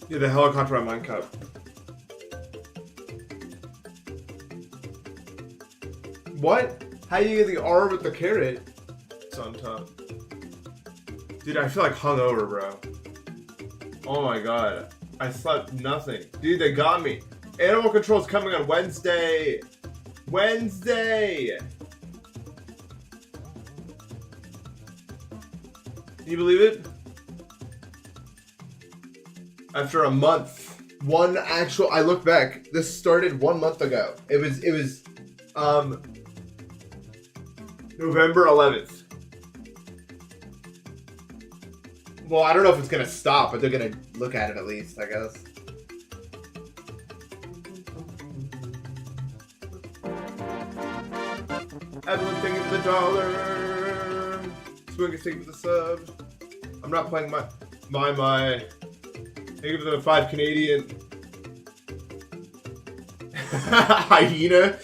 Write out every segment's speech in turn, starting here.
Yeah, the helicopter by Minecraft. What? How do you get the R with the carrot? It's on top. Dude, I feel like hungover, bro. Oh my god. I slept nothing. Dude, they got me. Animal Control's coming on Wednesday. Wednesday! Can you believe it? After a month. I look back. This started 1 month ago. It was November 11th. Well, I don't know if it's gonna stop, but they're gonna look at it at least, I guess. Evelyn, thank you for the dollar. Swing thank you for the sub. I'm not playing my. Thank you for the 5 Canadian. Hyena.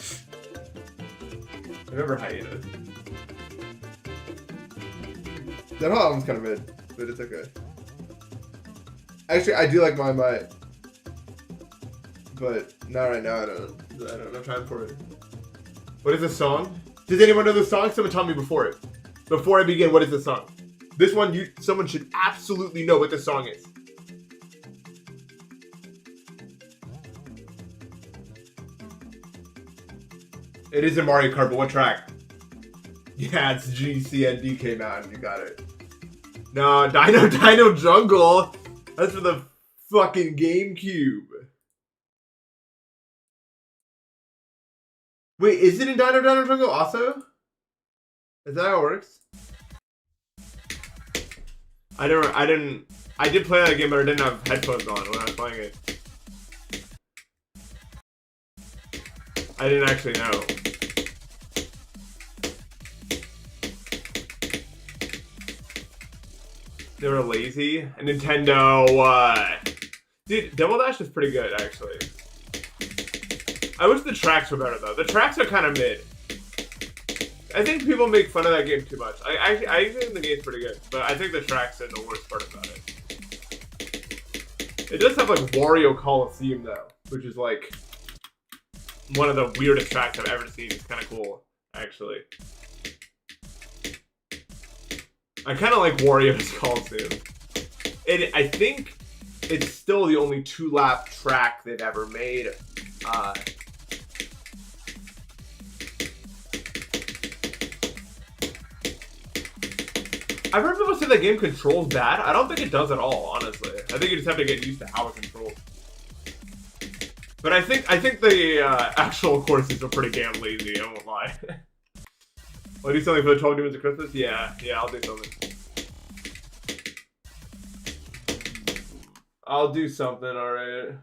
I remember Hyena. That whole album's kind of mid, but it's okay. Actually, I do like my, but not right now. I don't have time for it. What is this song? Does anyone know this song? Someone tell me before it. Before I begin, what is this song? This one, someone should absolutely know what this song is. It is in Mario Kart, but what track? Yeah, it's GCND Mountain. You got it. No, Dino Jungle. That's for the fucking GameCube. Wait, is it in Dino Jungle also? Is that how it works? I did play that game, but I didn't have headphones on when I was playing it. I didn't actually know. They were lazy. And Nintendo, dude, Double Dash is pretty good, actually. I wish the tracks were better, though. The tracks are kind of mid. I think people make fun of that game too much. I think the game's pretty good, but I think the tracks are the worst part about it. It does have, like, Wario Coliseum, though, which is, like, one of the weirdest tracks I've ever seen. It's kind of cool, actually. I kind of like Wario's Coliseum. I think it's still the only 2-lap track they've ever made. I've heard people say the game controls bad. I don't think it does at all, honestly. I think you just have to get used to how it controls. But I think the actual courses are pretty damn lazy, I won't lie. I'll do something for the 12 Demons of Christmas? Yeah, I'll do something. I'll do something, alright.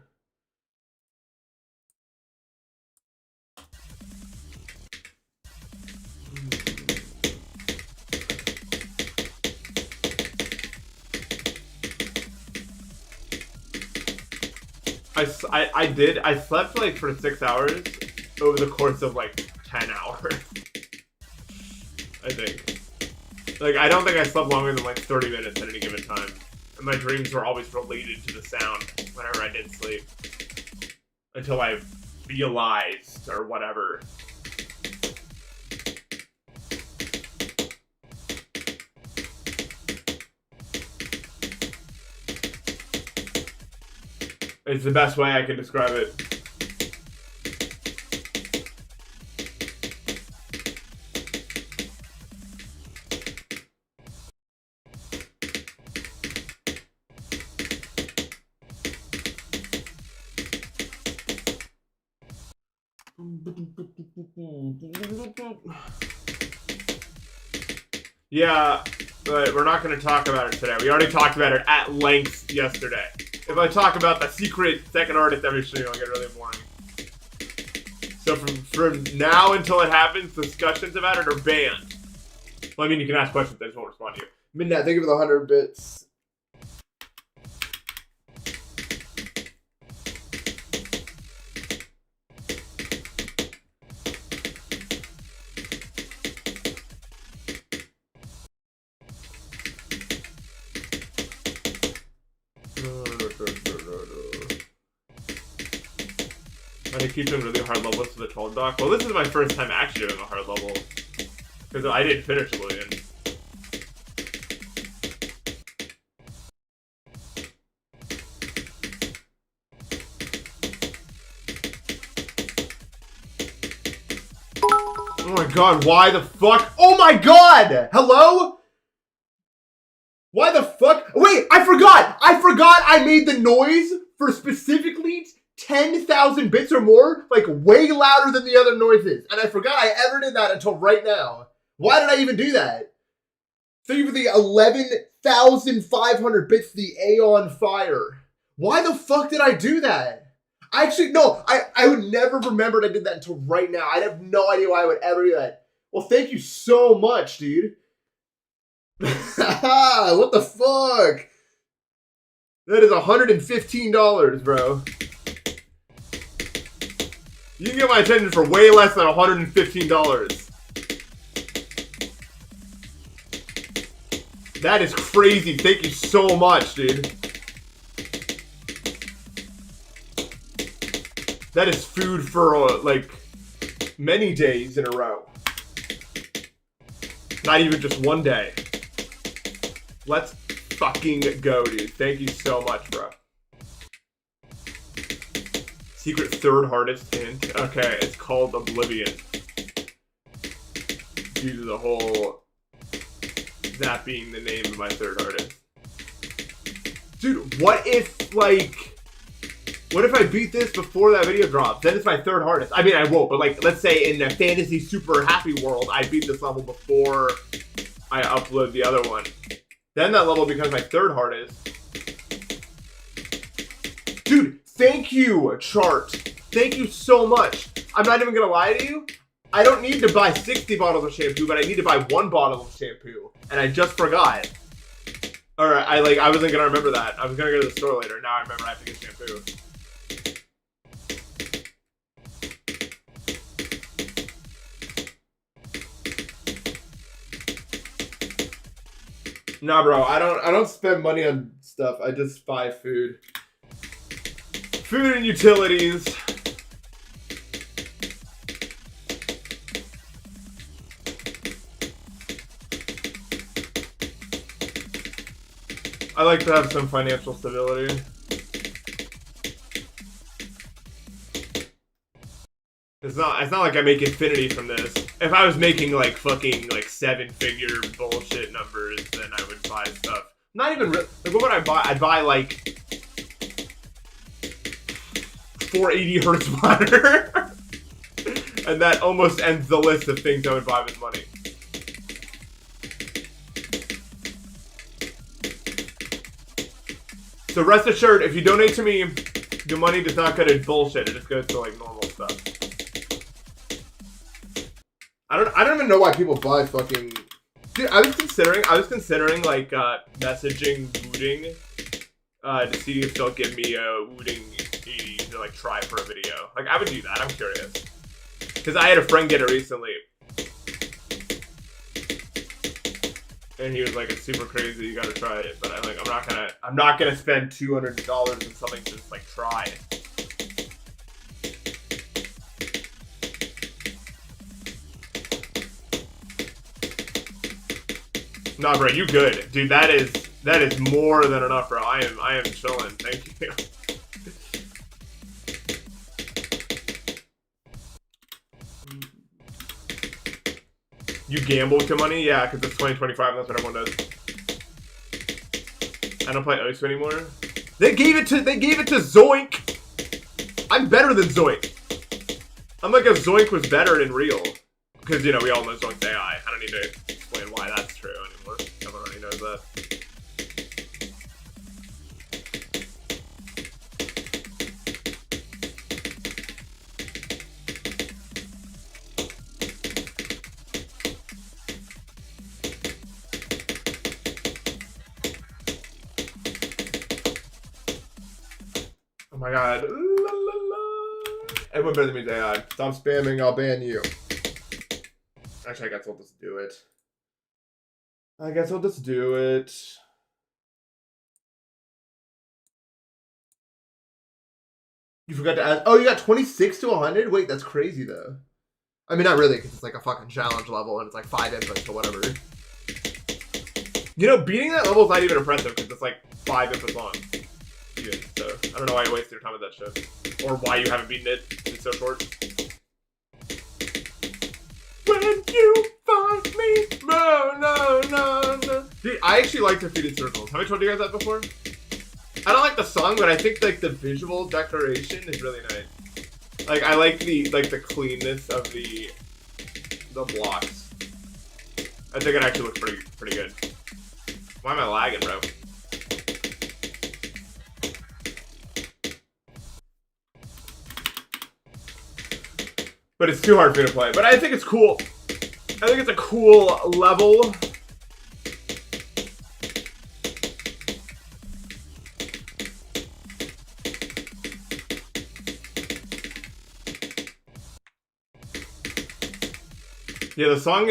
I slept like for 6 hours over the course of like 10 hours. I think. Like, I don't think I slept longer than like 30 minutes at any given time. And my dreams were always related to the sound whenever I did sleep. Until I realized, or whatever. It's the best way I can describe it. Yeah, but we're not going to talk about it today. We already talked about it at length yesterday. If I talk about the secret second artist every stream, I'll get really boring. So from now until it happens, discussions about it are banned. Well, I mean, you can ask questions, I just won't respond to you. Midnight, thank you for the 100 bits. I keep doing really hard levels for the 12 dock. Well, this is my first time actually doing a hard level. Because I didn't finish Lillian. Oh my god, why the fuck? Oh my god! Hello? Why the fuck? Wait, I forgot! I made the noise for specifically 10,000 bits or more, like way louder than the other noises. And I forgot I ever did that until right now. Why did I even do that? Thank you for the 11,500 bits, the Aeon Fire. Why the fuck did I do that? I would never remember I did that until right now. I'd have no idea why I would ever do that. Well, thank you so much, dude. What the fuck? That is $115, bro. You can get my attention for way less than $115. That is crazy. Thank you so much, dude. That is food for, like, many days in a row. Not even just one day. Let's fucking go, dude. Thank you so much, bro. Secret third hardest hint. Okay, it's called Oblivion. Due to the whole... that being the name of my third hardest. Dude, what if, like... what if I beat this before that video drops? Then it's my third hardest. I mean, I won't, but like, let's say in a fantasy super happy world, I beat this level before I upload the other one. Then that level becomes my third hardest. Dude, thank you, Chart. Thank you so much. I'm not even gonna lie to you. I don't need to buy 60 bottles of shampoo, but I need to buy 1 bottle of shampoo. And I just forgot. Alright, I wasn't gonna remember that. I was gonna go to the store later. Now I remember I have to get shampoo. Nah, bro, I don't spend money on stuff. I just buy food. Food and utilities. I like to have some financial stability. It's not like I make infinity from this. If I was making like fucking like 7-figure bullshit numbers, then I would buy stuff. Not even like, what would I buy? I'd buy like 480 hertz monitor, and that almost ends the list of things I would buy with money. So rest assured, if you donate to me, the money does not go to bullshit. It just goes to like normal stuff. I don't even know why people buy fucking. Dude, I was considering like messaging Wooting to see if they'll give me a Wooting 80 to like try for a video. Like I would do that. I'm curious because I had a friend get it recently, and he was like, "It's super crazy. You gotta try it." But I'm not gonna spend $200 on something to just like try it. Nah, bro, you good, dude. That is more than enough, bro. I am chilling. Thank you. You gamble with your money, yeah, because it's 2025. That's what everyone does. I don't play Osu anymore. They gave it to Zoink. I'm better than Zoink. I'm like if Zoink was better in real, because you know we all know Zoink's AI. I don't need to explain why that's true anymore. Everyone already knows that. Oh my god. Everyone better than me's AI. Stop spamming, I'll ban you. Actually, I guess I'll just do it. You forgot to add. Oh, you got 26 to 100? Wait, that's crazy, though. I mean, not really, because it's like a fucking challenge level, and it's like 5 inputs or whatever. You know, beating that level is not even impressive, because it's like 5 inputs long. Even, so, I don't know why you wasted your time with that shit. Or why you haven't beaten it. It's so short. When you find me, no. Dude, I actually like Defeated Circles. Have I told you guys that before? I don't like the song, but I think like the visual declaration is really nice. Like I like the cleanness of the blocks. I think it actually looks pretty good. Why am I lagging, bro? But it's too hard for me to play. But I think it's cool. I think it's a cool level. Yeah, the song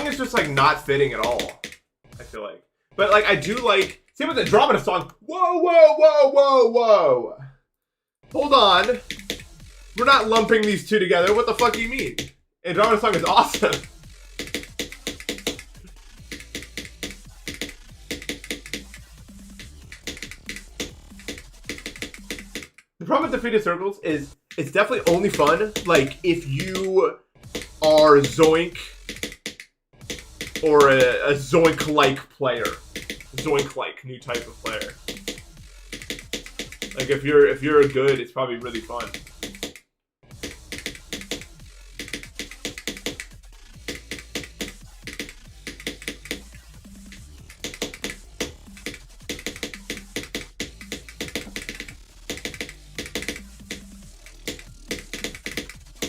is just like not fitting at all. I feel like, but like I do like. Same with the Andromeda song. Whoa! Hold on, we're not lumping these two together. What the fuck do you mean? Andromeda song is awesome. The problem with Defeated Circles is it's definitely only fun like if you are Zoink or a Zoink-like player. Zoink-like new type of player. Like if you're good, it's probably really fun.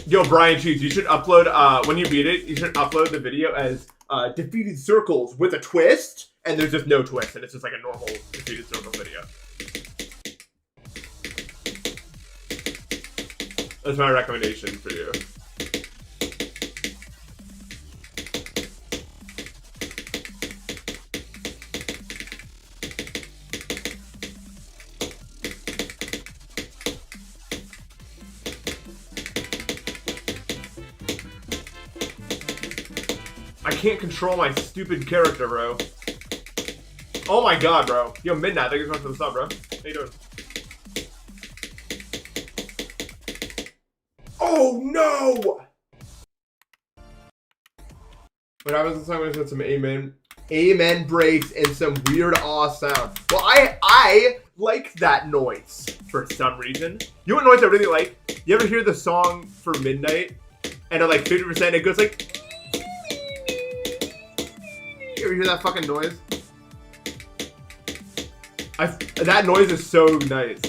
Yo, Brian Cheese, you should upload, when you beat it, you should upload the video as Defeated Circles with a twist, and there's just no twist, and it's just like a normal Defeated Circles video. That's my recommendation for you. I can't control my stupid character, bro. Oh my god, bro. Yo, Midnight, thank you so much for the sub, bro. How you doing? Oh no! What happens in song when there's some amen breaks and some weird awe sound? Well, I like that noise for some reason. You know what noise I really like? You ever hear the song for Midnight? And at like 50% it goes like... You ever hear that fucking noise? That noise is so nice.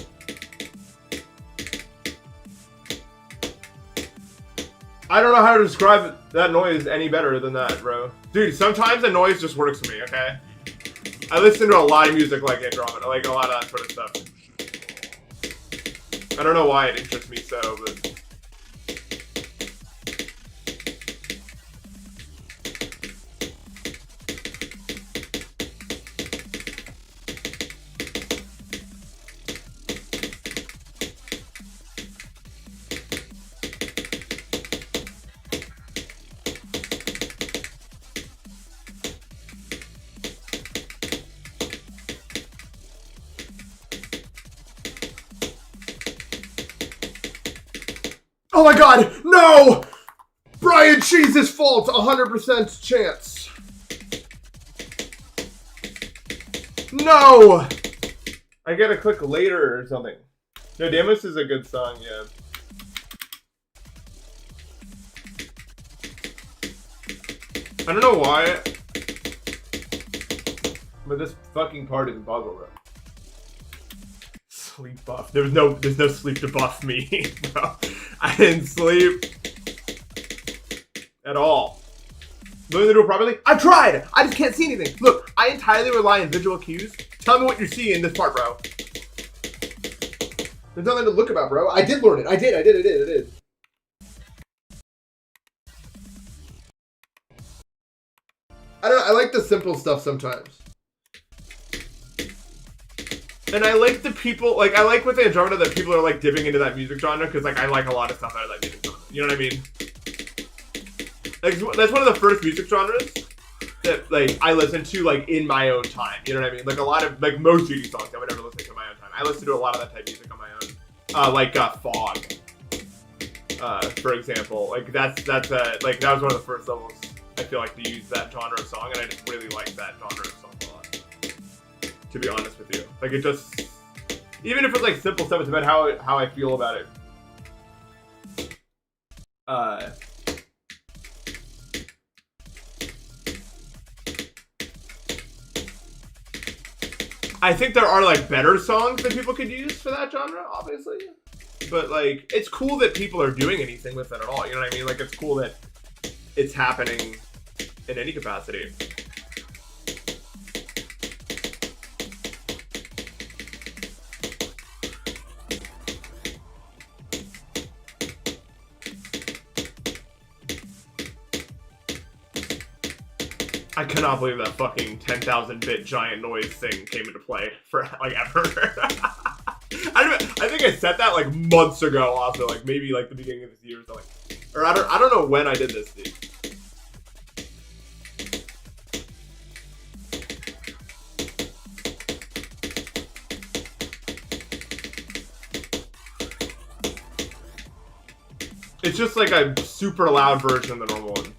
I don't know how to describe that noise any better than that, bro. Dude, sometimes the noise just works for me, okay? I listen to a lot of music like Andromeda, like a lot of that sort of stuff. I don't know why it interests me so, but... Oh my god, no! Brian Cheese's fault, 100% chance. No! I gotta click later or something. No, Deimos is a good song, yeah. I don't know why, but this fucking part is buggle, bro. Sleep buff. There's no sleep to buff me, bro. I didn't sleep at all. Learn the duel properly? I tried! I just can't see anything. Look, I entirely rely on visual cues. Tell me what you're seeing in this part, bro. There's nothing to look about, bro. I did learn it. I did. I don't know. I like the simple stuff sometimes. And I like the people, like, I like within Andromeda that people are, like, dipping into that music genre, because, like, I like a lot of stuff out of that music genre. You know what I mean? Like, that's one of the first music genres that, like, I listen to, like, in my own time. You know what I mean? Like, a lot of, like, most Judy songs I would never listen to in my own time. I listen to a lot of that type of music on my own. Like, Fog, for example. Like, that's like, that was one of the first levels, I feel like, to use that genre of song, and I just really like that genre of song a lot. To be honest with you. Like, it just, even if it's, like, simple stuff, it's about how I feel about it. I think there are, like, better songs that people could use for that genre, obviously. But, like, it's cool that people are doing anything with it at all. You know what I mean? Like, it's cool that it's happening in any capacity. I cannot believe that fucking 10,000-bit giant noise thing came into play for, like, ever. I think I said that, like, months ago also, like, maybe, like, the beginning of this year or something. Or I don't know when I did this, dude. It's just, like, a super loud version of the normal one.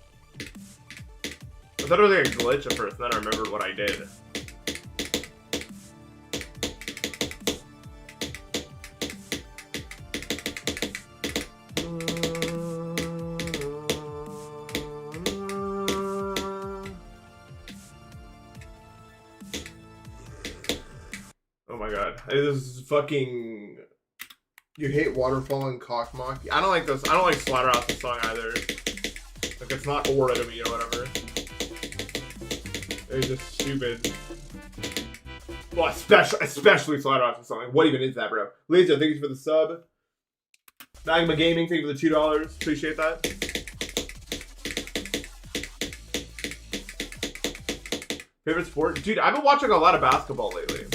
I thought it was like a glitch at first, and then I remembered what I did. Oh my god. This is fucking... You hate Waterfall and Cockmock? I don't like this. I don't like Slaughterhouse's song either. Like, it's not aura to me or whatever. It's just stupid. Well, especially Slaughterhouse's song. Like, what even is that, bro? Lisa, thank you for the sub. Magma Gaming, thank you for the $2. Appreciate that. Favorite sport? Dude, I've been watching a lot of basketball lately.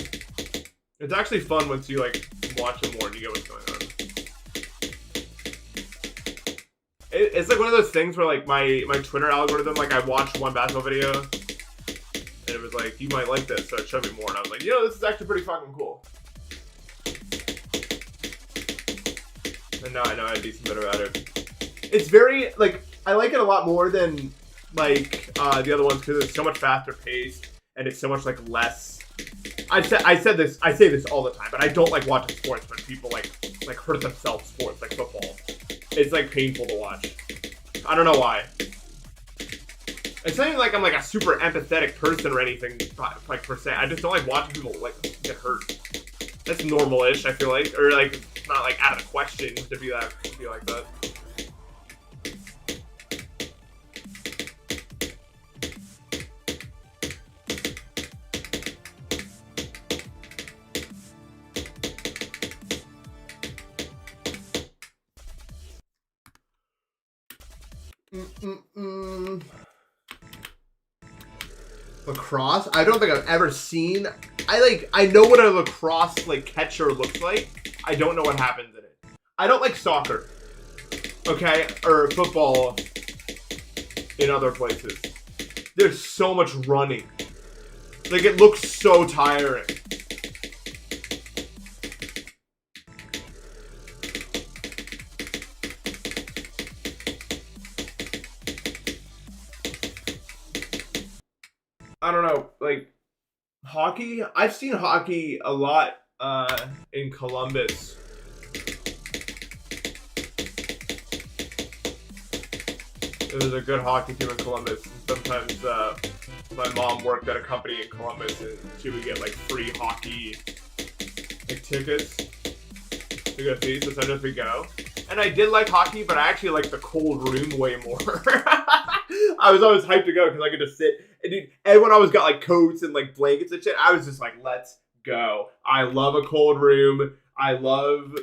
It's actually fun once you, like, watch it more and you get what's going on. It's like one of those things where, like, my Twitter algorithm, like, I watched one basketball video and it was like, you might like this, so it showed me more, and I was like, you know, this is actually pretty fucking cool. And now I know a decent bit about it. It's very, like, I like it a lot more than, like, the other ones, because it's so much faster paced, and it's so much, like, less... I say this all the time, but I don't like watching sports when people, like hurt themselves sports, like football. It's, like, painful to watch. I don't know why. It's not even like I'm, like, a super empathetic person or anything, like, per se. I just don't like watching people, like, get hurt. That's normal-ish, I feel like. Or, like, it's not, like, out of the question to be like that. Lacrosse? I don't think I've ever seen. I know what a lacrosse, like, catcher looks like. I don't know what happens in it. I don't like soccer. Okay? Or football in other places. There's so much running. Like, it looks so tiring. I don't know, like, hockey? I've seen hockey a lot in Columbus. There's a good hockey team in Columbus. And sometimes my mom worked at a company in Columbus, and she would get, like, free hockey, like, tickets to go see, so sometimes we go. And I did like hockey, but I actually like the cold room way more. I was always hyped to go because I could just sit. And dude, everyone always got, like, coats and, like, blankets and shit. I was just like, let's go. I love a cold room. I love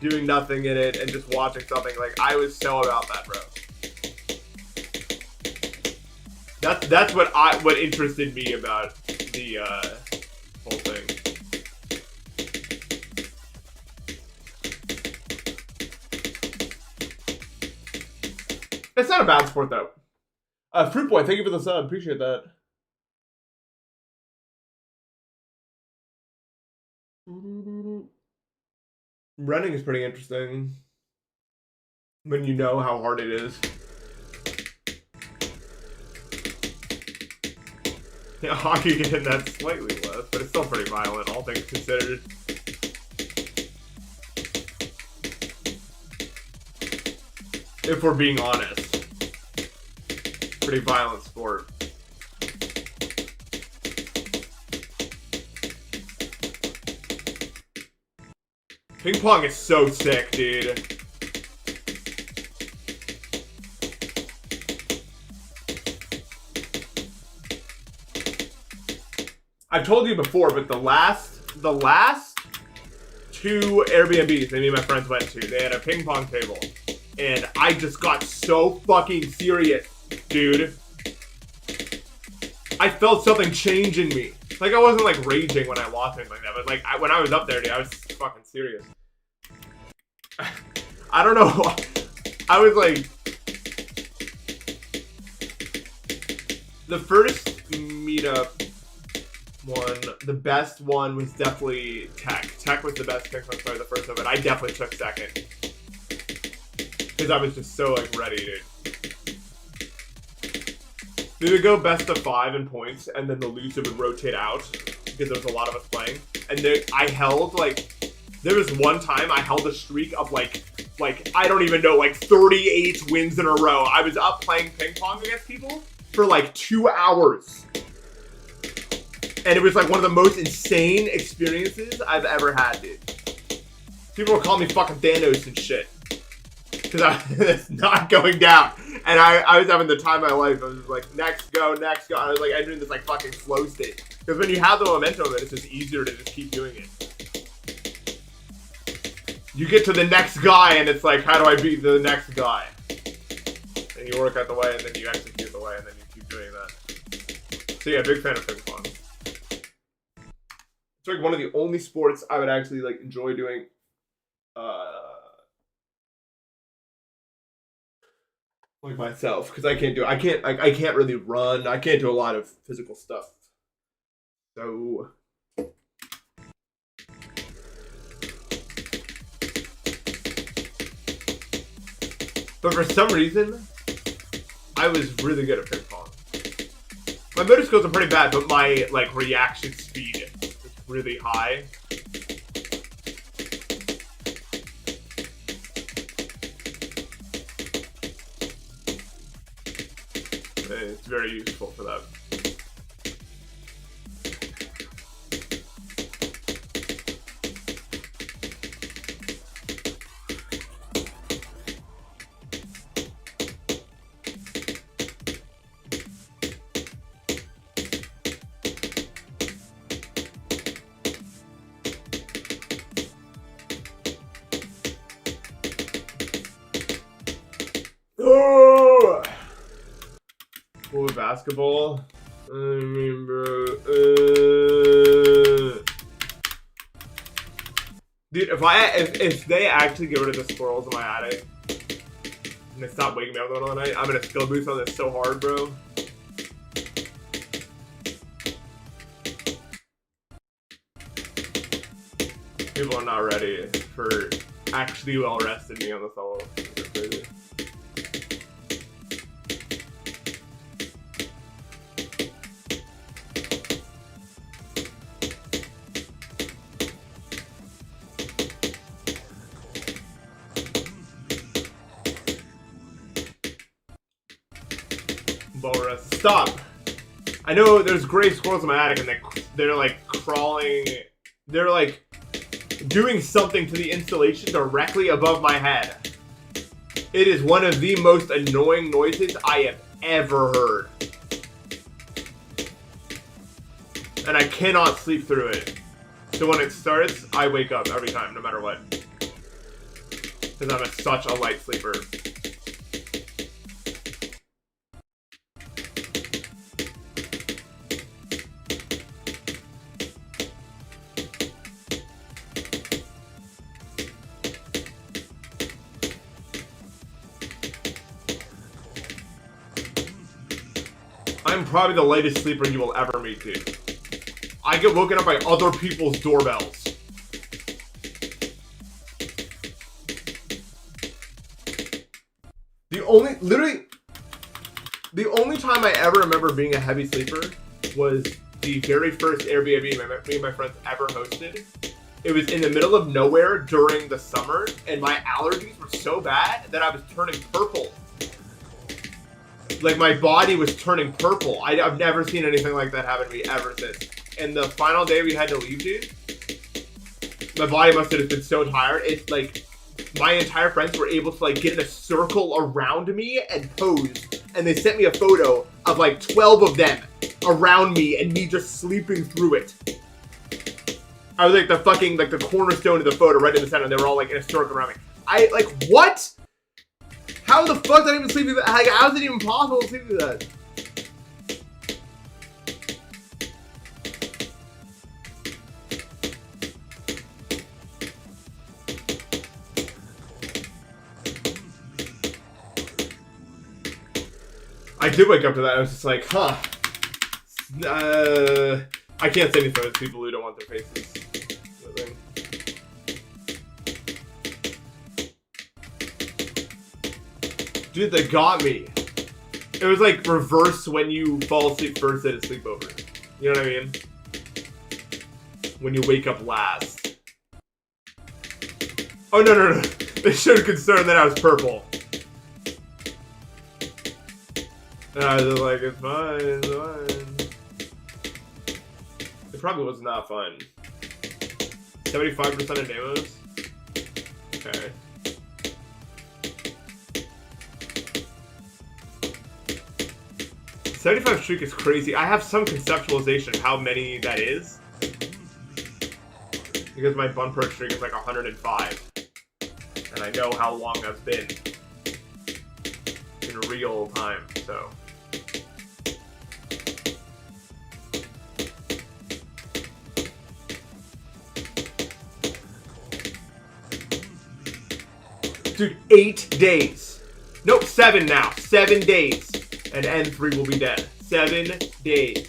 doing nothing in it and just watching something. Like, I was so about that, bro. That's what interested me about the whole thing. It's not a bad sport though. Fruit Boy, thank you for the sub. Appreciate that. Running is pretty interesting when you know how hard it is. Yeah, hockey getting that slightly less, but it's still pretty violent, all things considered. If we're being honest. Pretty violent sport. Ping pong is so sick, dude. I've told you before, but the last 2 Airbnbs me and my friends went to, they had a ping pong table. And I just got so fucking serious, dude. I felt something change in me. Like, I wasn't, like, raging when I lost or anything like that. But, like, when I was up there, dude, I was fucking serious. I don't know. I was, like... The first meetup one, the best one was definitely Tech. Tech was the best ping pong player the first one, but I definitely took second. Because I was just so, like, ready, dude. We would go best of 5 in points, and then the loser would rotate out, because there was a lot of us playing. And then I held, like, there was one time I held a streak of, like, I don't even know, like, 38 wins in a row. I was up playing ping pong against people for, like, 2 hours. And it was, like, one of the most insane experiences I've ever had, dude. People were calling me fucking Thanos and shit. Because it's not going down. And I was having the time of my life. I was just like, next go. I was like entering this like fucking flow state. Because when you have the momentum of it, it's just easier to just keep doing it. You get to the next guy and it's like, how do I beat the next guy? And you work out the way and then you execute the way and then you keep doing that. So yeah, big fan of ping pong. It's like one of the only sports I would actually like enjoy doing like myself, because I can't really run. I can't do a lot of physical stuff. So but for some reason I was really good at ping pong. My motor skills are pretty bad, but my like reaction speed is really high. It's very useful for that. Oh! Cool basketball. I mean, bro. Dude, if they actually get rid of the squirrels in my attic and they stop waking me up in the middle of the night, I'm gonna skill boost on this so hard, bro. People are not ready for actually well rested me on the solo. It's crazy. Stop! I know there's gray squirrels in my attic and they're like crawling. They're like doing something to the insulation directly above my head. It is one of the most annoying noises I have ever heard. And I cannot sleep through it. So when it starts, I wake up every time, no matter what. Because I'm such a light sleeper. I'm probably the lightest sleeper you will ever meet, dude. I get woken up by other people's doorbells. The only time I ever remember being a heavy sleeper was the very first Airbnb me and my friends ever hosted. It was in the middle of nowhere during the summer, and my allergies were so bad that I was turning purple. Like, my body was turning purple. I've never seen anything like that happen to me ever since. And the final day we had to leave, dude, my body must have been so tired. It's like, my entire friends were able to, like, get in a circle around me and pose. And they sent me a photo of, like, 12 of them around me and me just sleeping through it. I was, like, the fucking, like, the cornerstone of the photo right in the center. And they were all, like, in a circle around me. Like, what? How the fuck did I even sleep through that? Like, how is it even possible to sleep through that? I did wake up to that. I was just like, huh. I can't say anything to people who don't want their faces. Dude, they got me. It was like reverse when you fall asleep first at a sleepover. You know what I mean? When you wake up last. Oh, no. They showed concern that I was purple. And I was like, it's fine. It probably was not fun. 75% of Deimos? Okay. $75 streak is crazy. I have some conceptualization of how many that is. Because my bun perk streak is like 105. And I know how long that's been. In real time, so. Dude, 8 days. Nope, 7 now. 7 days. And N3 will be dead. 7 days.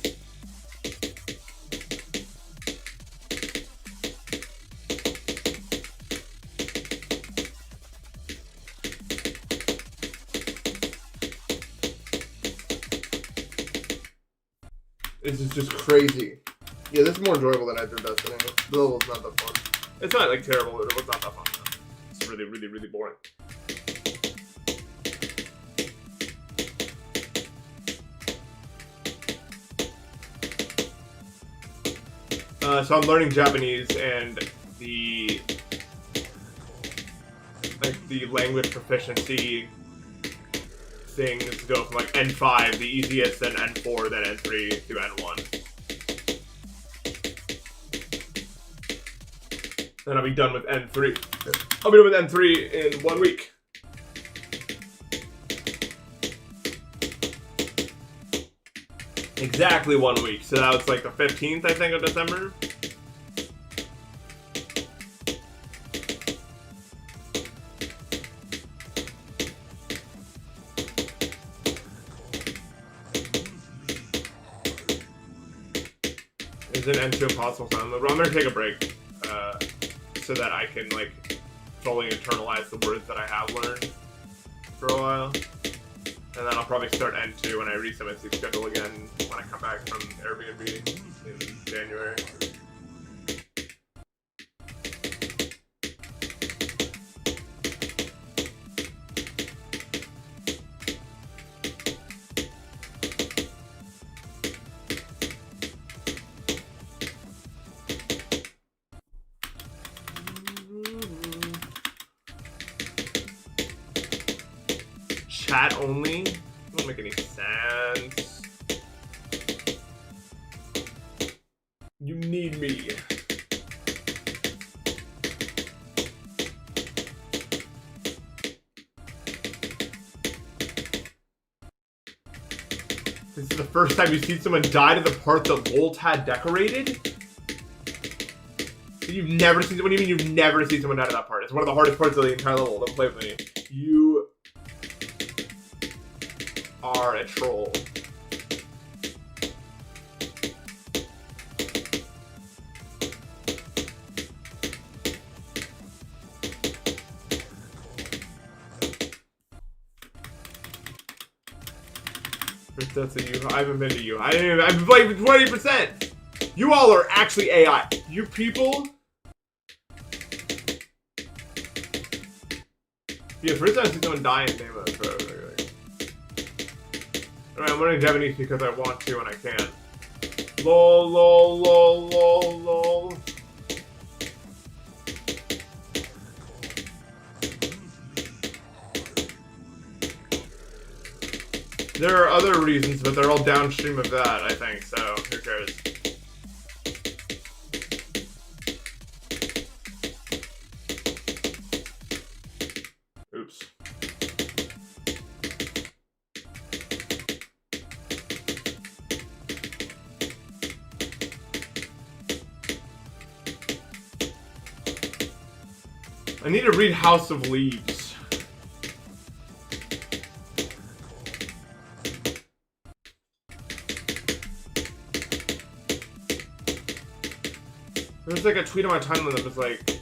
This is just crazy. Yeah, this is more enjoyable than Enter Destiny. The level's not that fun. It's not like terrible, but it's not that fun. It's really, really, really boring. So I'm learning Japanese, and the language proficiency things go from like N5, the easiest, then N4, then N3 to N1. Then I'll be done with N3. I'll be done with N3 in 1 week. Exactly 1 week. So that was like the 15th, I think, of December. Is an N2 impossible sound? I'm gonna take a break so that I can like fully internalize the words that I have learned for a while, and then I'll probably start N2 when I reset my sleep schedule again when I come back from Airbnb in January. Chat only? Doesn't make any sense. You need me. This is the first time you've seen someone die to the part that Volt had decorated? You've never seen, what do you mean you've never seen someone die to that part? It's one of the hardest parts of the entire level. Don't play with me. You are a troll. That's a you. I haven't been to you. I've played 20%. You all are actually AI. You people. Yeah, first time I see someone die in Deimos, bro. Alright, I'm running Japanese because I want to and I can. Lol, lol, lol, lol, lol. There are other reasons, but they're all downstream of that, I think, so who cares? Oops. I need to read House of Leaves. There was like a tweet on my timeline that was like,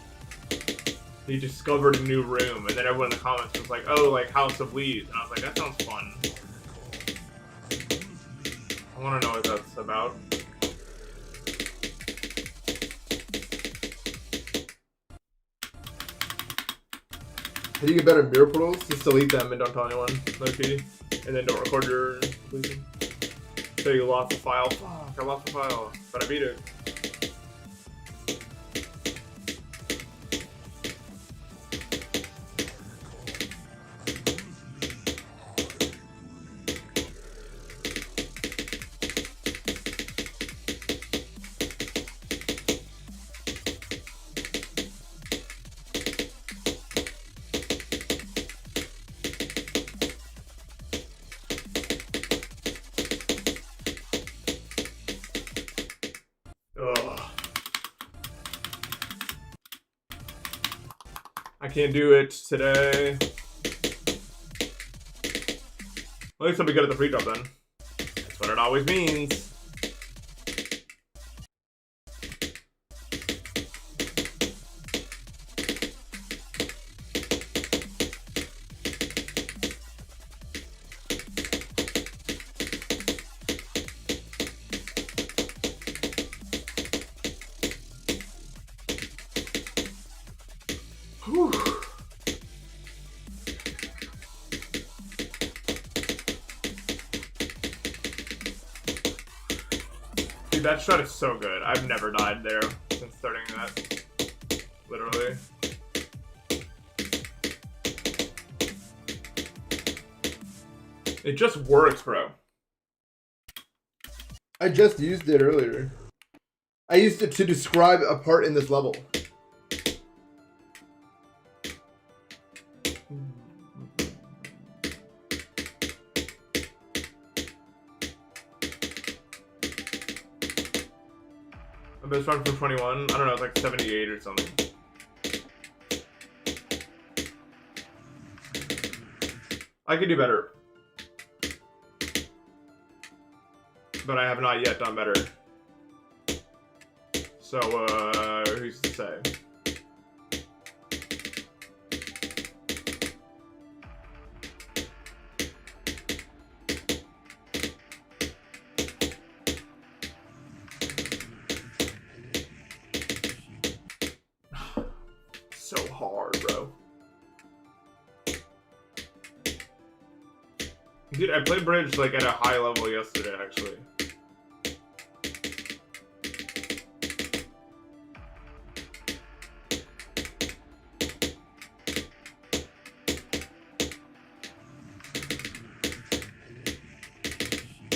they discovered a new room, and then everyone in the comments was like, oh, like House of Leaves. And I was like, that sounds fun. I want to know what that's about. How do you get better mirror portals? Just delete them and don't tell anyone, low-key. And then don't record your completion. So you lost the file. Fuck, I lost the file. But I beat it. Ugh. I can't do it today. At least I'll be good at the free drop then. That's what it always means. Whew. Dude, that shot is so good. I've never died there since starting that. Literally. It just works, bro. I just used it earlier. I used it to describe a part in this level. My best run from 21, I don't know, it's like 78 or something. I could do better. But I have not yet done better. So, who's to say? So hard, bro. Dude, I played bridge like at a high level yesterday, actually.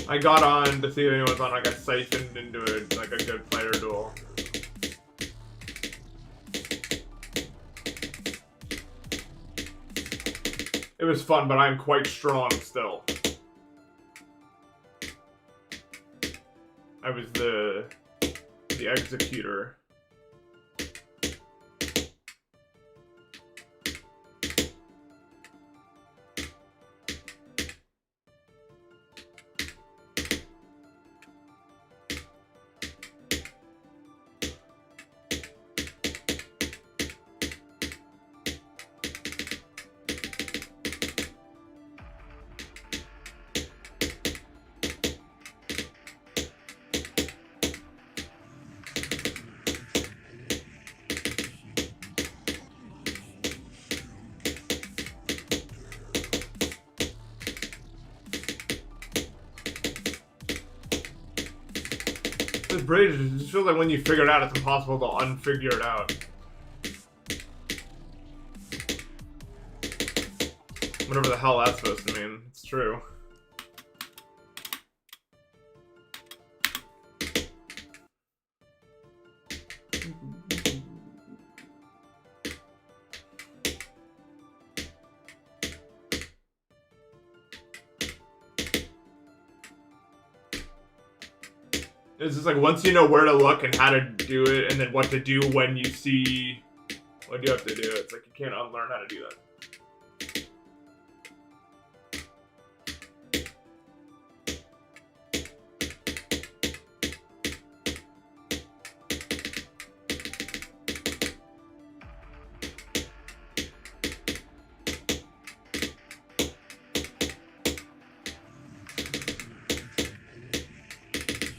I got on to see if anyone's on. I got siphoned into like a good player duel. It was fun, but I'm quite strong still. I was the executor. This bridge just feels like when you figure it out, it's impossible to unfigure it out. Whatever the hell that's supposed to mean. It's true. It's just like once you know where to look and how to do it, and then what to do when you see what you have to do, it's like you can't unlearn how to do that.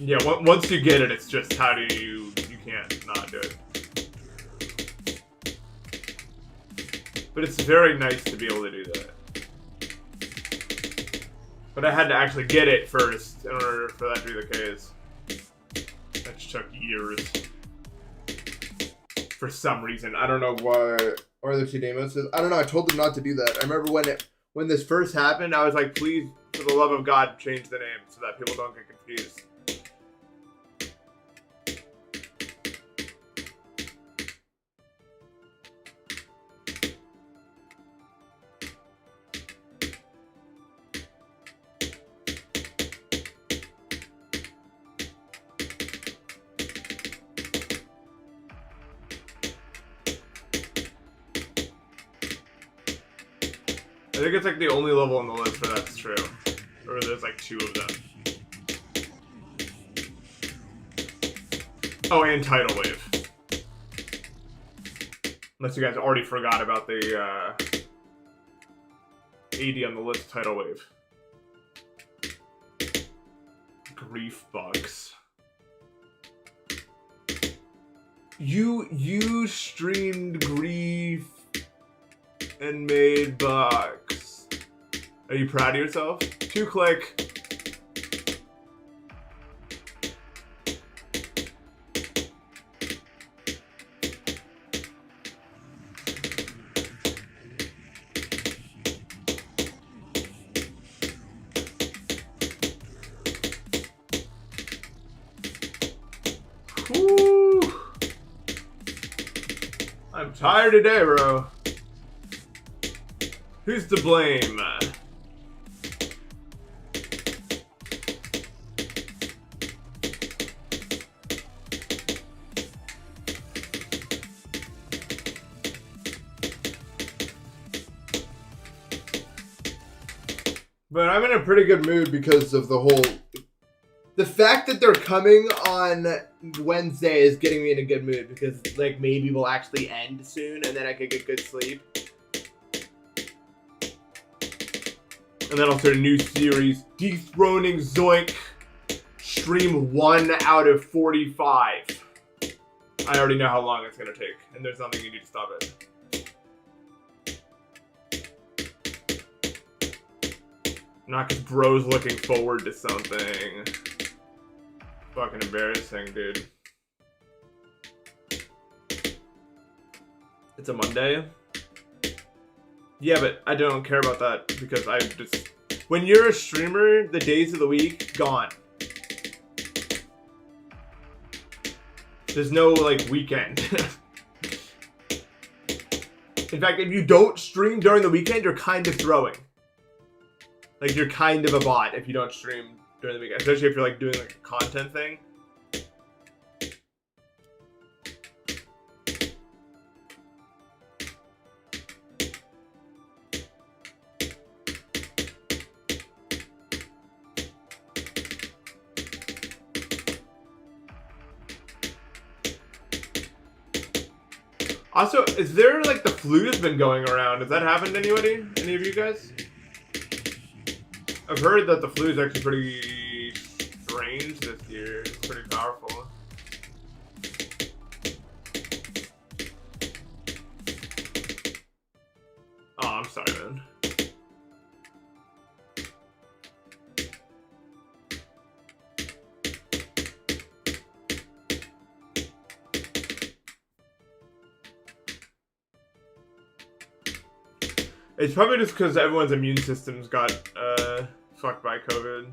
Yeah, once you get it, it's just how do you can't not do it. But it's very nice to be able to do that. But I had to actually get it first in order for that to be the case. That took years. For some reason. I don't know why. Or the two Deimos is. I don't know, I told them not to do that. I remember when this first happened, I was like, please, for the love of God, change the name so that people don't get confused. I think it's like the only level on the list where that's true. Or there's like 2 of them. Oh, and Tidal Wave. Unless you guys already forgot about the 80 on the list, Tidal Wave. Grief bugs. You streamed Grief and made bugs. Are you proud of yourself? 2-click. Whew. I'm tired today, bro. Who's to blame? But I'm in a pretty good mood because of the fact that they're coming on Wednesday is getting me in a good mood because like maybe we'll actually end soon and then I could get good sleep. And then I'll start a new series, Dethroning Zoink, stream 1 out of 45. I already know how long it's gonna take, and there's nothing you do to stop it. Not because bro's looking forward to something. Fucking embarrassing, dude. It's a Monday? Yeah, but I don't care about that because I just... When you're a streamer, the days of the week, gone. There's no, like, weekend. In fact, if you don't stream during the weekend, you're kind of throwing. Like, you're kind of a bot if you don't stream during the weekend. Especially if you're, like, doing, like, a content thing. Also, is there, like, the flu's been going around? Has that happened to anybody? Any of you guys? I've heard that the flu is actually pretty strange this year. It's pretty powerful. Oh, I'm sorry, man. It's probably just because everyone's immune systems got fucked by COVID.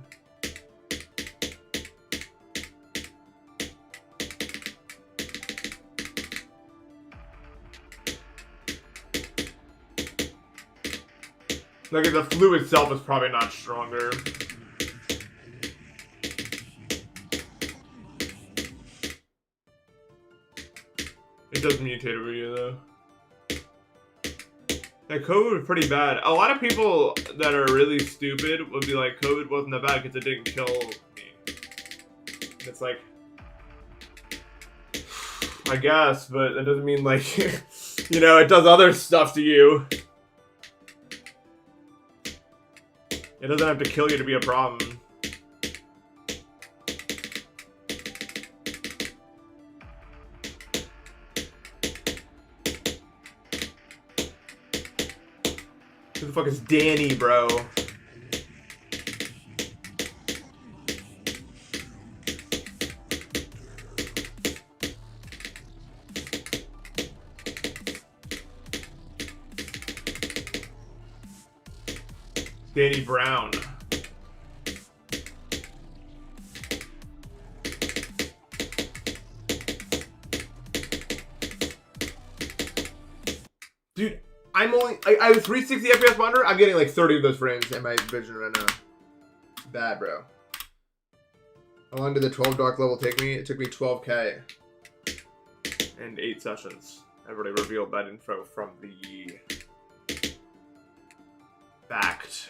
Like, the flu itself is probably not stronger. It does mutate over you, though. Yeah, COVID was pretty bad. A lot of people that are really stupid would be like, COVID wasn't that bad because it didn't kill me. And it's like, I guess, but that doesn't mean, like, you know, it does other stuff to you. It doesn't have to kill you to be a problem. Who the fuck is Danny, bro? Danny Brown. Dude, I'm only... I have 360 FPS monitor. I'm getting like 30 of those frames in my vision right now. Bad, bro. How long did the 12 dark level take me? It took me 12K. And 8 sessions. I've already revealed that info from the... Fact.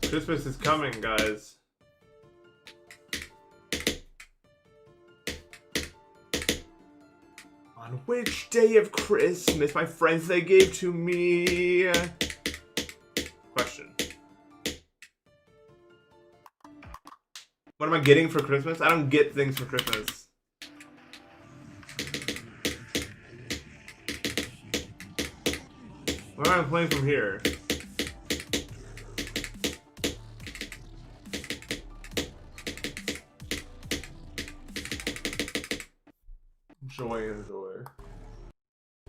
Christmas is coming, guys. On which day of Christmas, my friends, they gave to me? Question. What am I getting for Christmas? I don't get things for Christmas. Where am I playing from here? Enjoy.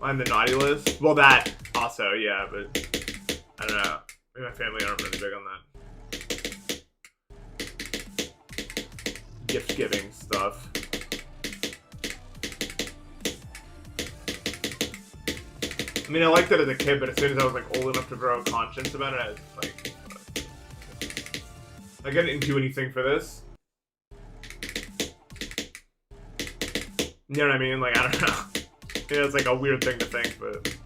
I'm the naughty list? Well, that also, yeah, but I don't know. Maybe my family aren't really big on that. Gift giving stuff. I mean, I liked it as a kid, but as soon as I was like old enough to grow a conscience about it, I was like, I didn't do anything for this. You know what I mean? Like, I don't know. Yeah, it's like a weird thing to think, but...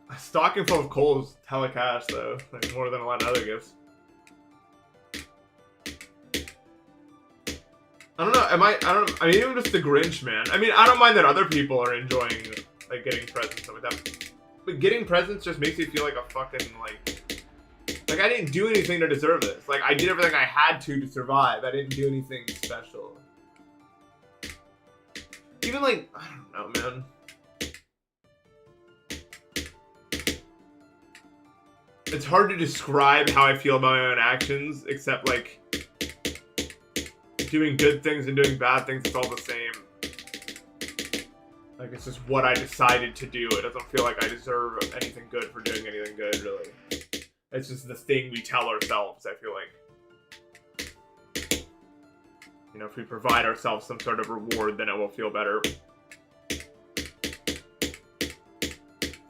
A stocking full of coal is hella cash, though. Like, more than a lot of other gifts. I don't know, I mean, even just the Grinch, man. I mean, I don't mind that other people are enjoying, like, getting presents and stuff like that. But getting presents just makes you feel like a fucking, like, I didn't do anything to deserve this. Like, I did everything I had to survive. I didn't do anything special. Even, like, I don't know, man. It's hard to describe how I feel about my own actions, except, like, doing good things and doing bad things, it's all the same. Like, it's just what I decided to do. It doesn't feel like I deserve anything good for doing anything good, really. It's just the thing we tell ourselves, I feel like. You know, if we provide ourselves some sort of reward, then it will feel better.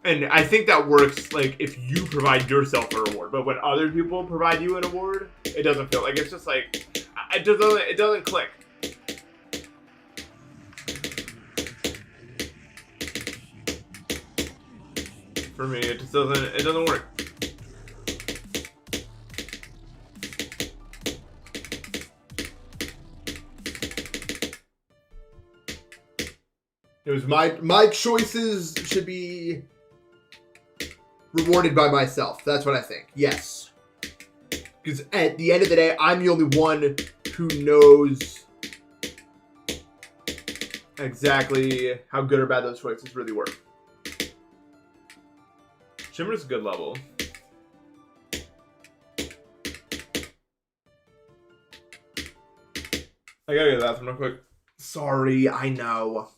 And I think that works, like, if you provide yourself a reward. But when other people provide you an award, it doesn't feel like, it's just like, it doesn't click. For me, it doesn't work. It was my choices should be rewarded by myself. That's what I think. Yes. Because at the end of the day, I'm the only one who knows exactly how good or bad those choices really were. Shimmer's a good level. I gotta go to the bathroom real quick. Sorry, I know.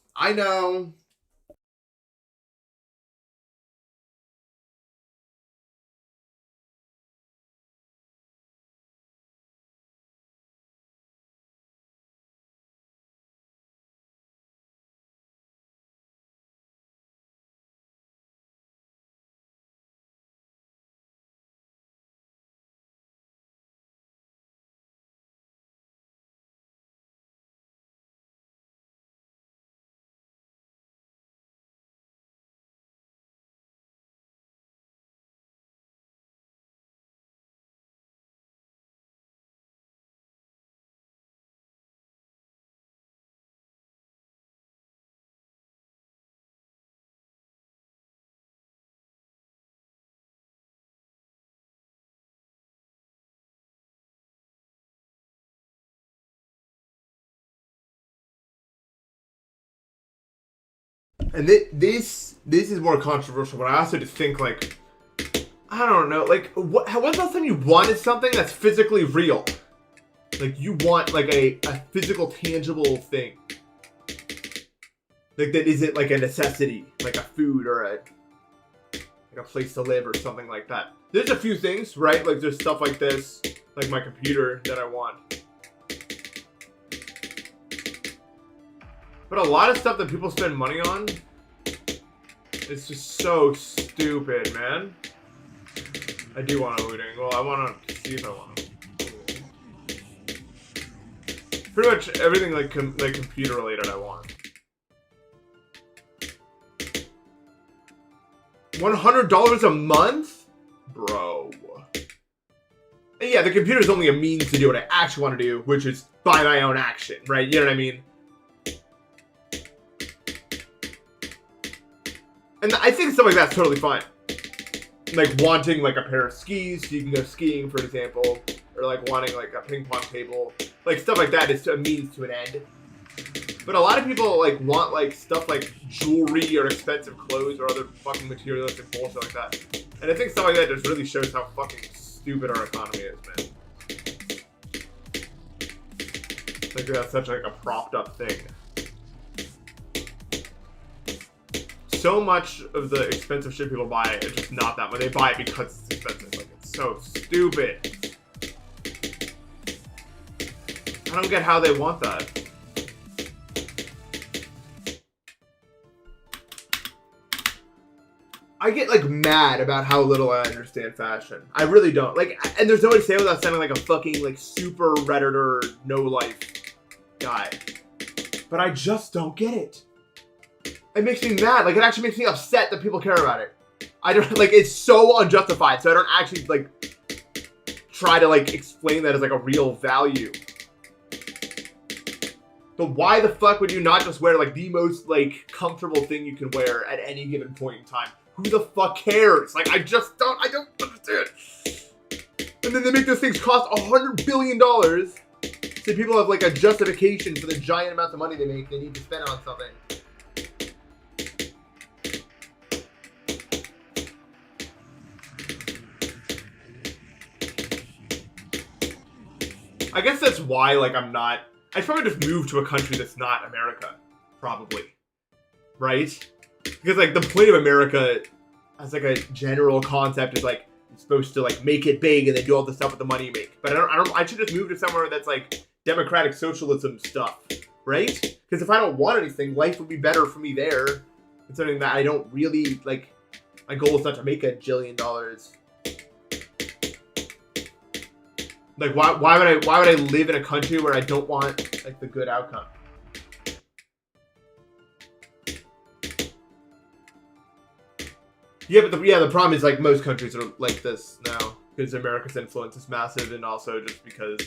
And this is more controversial, but I also just think, like, I don't know, like, when's the last time you wanted something that's physically real? Like, you want, like, a physical, tangible thing. Like, that isn't, like, a necessity, like a food or a place to live or something like that. There's a few things, right? Like, there's stuff like this, like my computer that I want. But a lot of stuff that people spend money on, it's just so stupid, man. I do want a looting. Well, I want to see if I want to. Pretty much everything like computer related I want. $100 a month? Bro. And yeah, the computer is only a means to do what I actually want to do, which is buy my own action, right? You know what I mean? And I think stuff like that's totally fine. Like wanting like a pair of skis so you can go skiing, for example. Or like wanting like a ping pong table. Like stuff like that is a means to an end. But a lot of people like want like stuff like jewelry or expensive clothes or other fucking materialistic bullshit like that. And I think stuff like that just really shows how fucking stupid our economy is, man. Like that's such like a propped up thing. So much of the expensive shit people buy is just not that much. They buy it because it's expensive. Like, it's so stupid. I don't get how they want that. I get like mad about how little I understand fashion. I really don't. Like, and there's no way to say it without sounding like a fucking like super redditor, no life guy. But I just don't get it. It makes me mad. Like, it actually makes me upset that people care about it. I don't, like, it's so unjustified, so I don't actually, like, try to, like, explain that as, like, a real value. But why the fuck would you not just wear, like, the most, like, comfortable thing you can wear at any given point in time? Who the fuck cares? Like, I don't understand. And then they make those things cost $100 billion. So people have, like, a justification for the giant amounts of money they make they need to spend on something. I guess that's why, like, I'd probably just move to a country that's not America. Probably. Right? Because, like, the point of America as, like, a general concept is, like, you're supposed to, like, make it big and then do all the stuff with the money you make. But I should just move to somewhere that's, like, democratic socialism stuff. Right? Because if I don't want anything, life would be better for me there. It's something that I don't really, like, My goal is not to make $1 jillion. Like, why would I live in a country where I don't want like the good outcome? Yeah, but the problem is like most countries are like this now because America's influence is massive, and also just because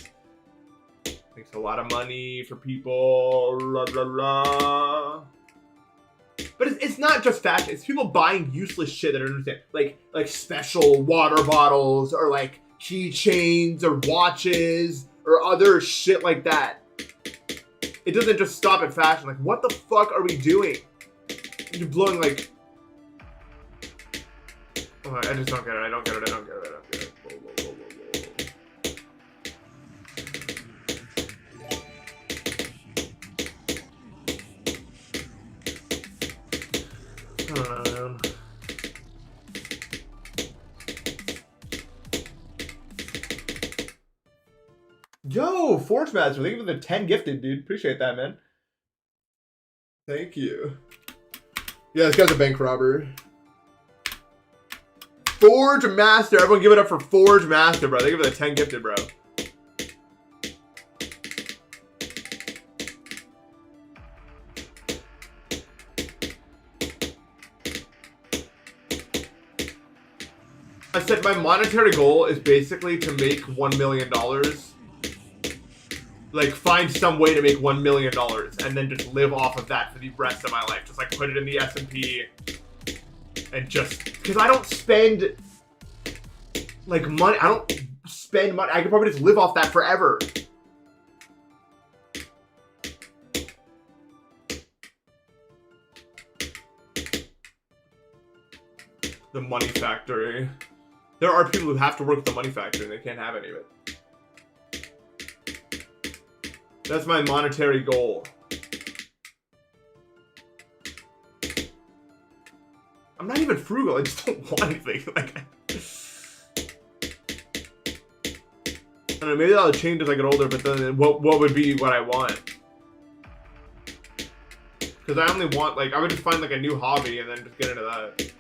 it makes a lot of money for people. Blah, blah, blah. But it's not just fashion; it's people buying useless shit that I don't understand, like special water bottles or like keychains or watches or other shit like that. It doesn't just stop at fashion. Like, what the fuck are we doing? You're blowing like. Oh, I just don't get it. I don't get it. Whoa, whoa, whoa, whoa, whoa. I don't know, man. Yo, Forge Master, thank you for the 10 gifted, dude. Appreciate that, man. Thank you. Yeah, this guy's a bank robber. Forge Master. Everyone give it up for Forge Master, bro. Thank you for the 10 gifted, bro. I said my monetary goal is basically to make $1 million. Like, find some way to make $1 million and then just live off of that for the rest of my life. Just like put it in the S&P and just, because I don't spend like money. I don't spend money. I could probably just live off that forever. The Money Factory. There are people who have to work at the Money Factory and they can't have any of it. That's my monetary goal. I'm not even frugal. I just don't want anything. Like, I don't know. Maybe that'll change as I get older. But then, what would be what I want? Because I only want like I would just find like a new hobby and then just get into that.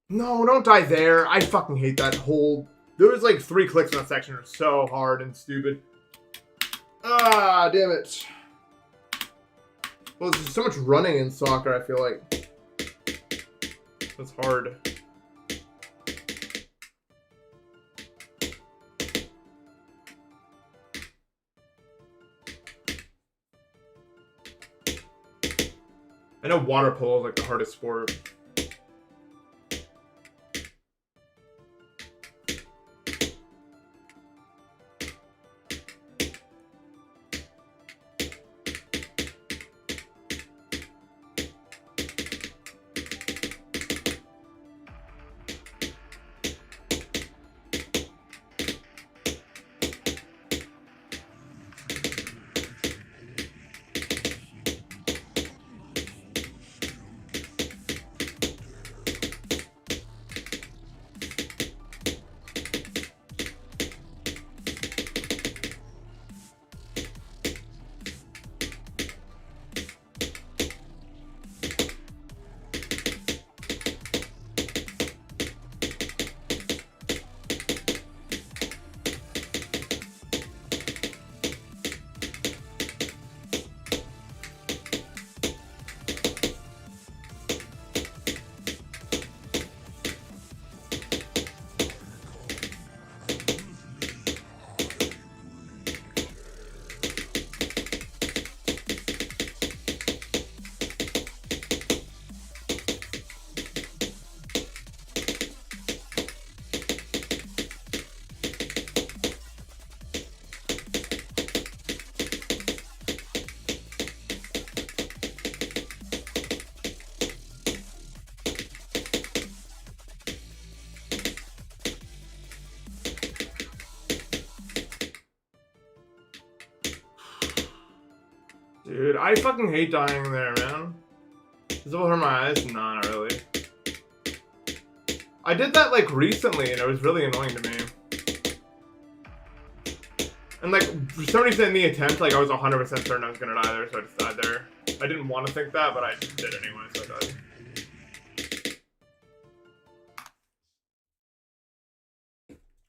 No, don't die there. I fucking hate that whole... There was like 3 clicks in that section. It was so hard and stupid. Ah, damn it. Well, there's so much running in soccer, I feel like. That's hard. I know water polo is like the hardest sport. Dude, I fucking hate dying there, man. Does it hurt my eyes? No, not really. I did that like recently and it was really annoying to me. And like, for some reason in the attempt, like I was 100% certain I was gonna die there, so I just died there. I didn't want to think that, but I just did anyway, so I died.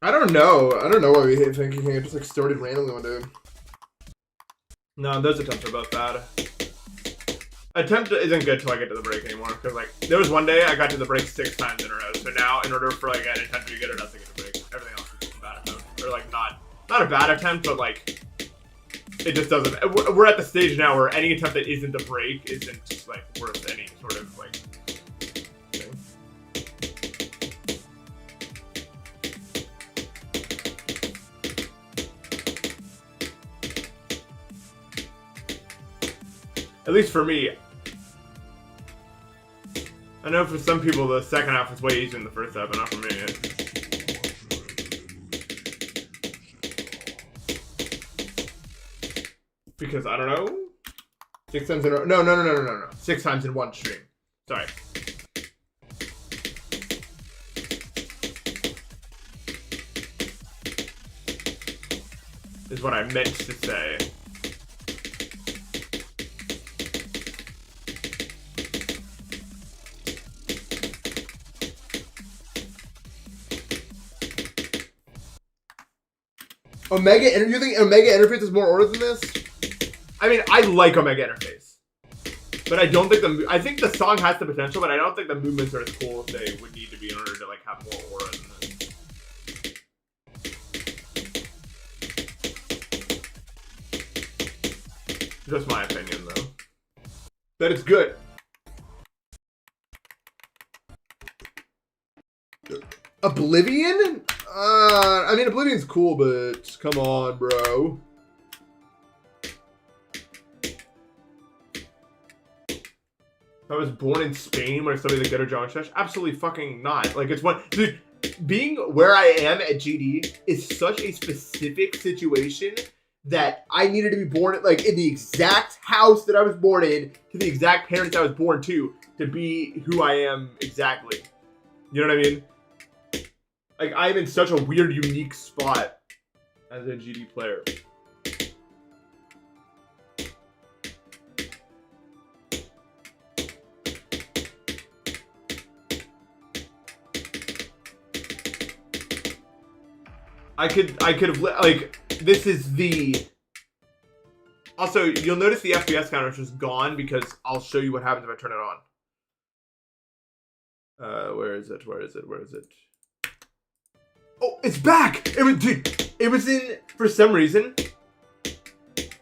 I don't know. I don't know why we hate thinking. It just like started randomly one day. No, those attempts are both bad. Attempt isn't good till I get to the break anymore, because like, there was one day I got to the break 6 times in a row, so now in order for like an attempt to be good, it has to get to break. Everything else is a bad attempt. Or like not a bad attempt, but like, it just doesn't. We're at the stage now where any attempt that isn't a break isn't like worth any sort of like thing. At least for me. I know for some people the second half was way easier than the first half, but not for me. Because I don't know. 6 times in a row. No. 6 times in one stream. Sorry. Is what I meant to say. Omega, you think Omega Interface is more order than this? I mean, I like Omega Interface. But I don't think I think the song has the potential, but I don't think the movements are as cool as they would need to be in order to like have more aura than this. Just my opinion, though. That it's good. Oblivion? I mean, Oblivion's cool, but come on, bro. If I was born in Spain where somebody the ghetto John Shush, absolutely fucking not. Like, it's one, dude, being where I am at GD is such a specific situation that I needed to be born like in the exact house that I was born in, to the exact parents I was born to be who I am exactly. You know what I mean? Like, I'm in such a weird, unique spot as a GD player. I could have, like, this is the... Also, you'll notice the FPS counter is just gone because I'll show you what happens if I turn it on. Where is it? Oh, it's back! Dude, it was in, for some reason,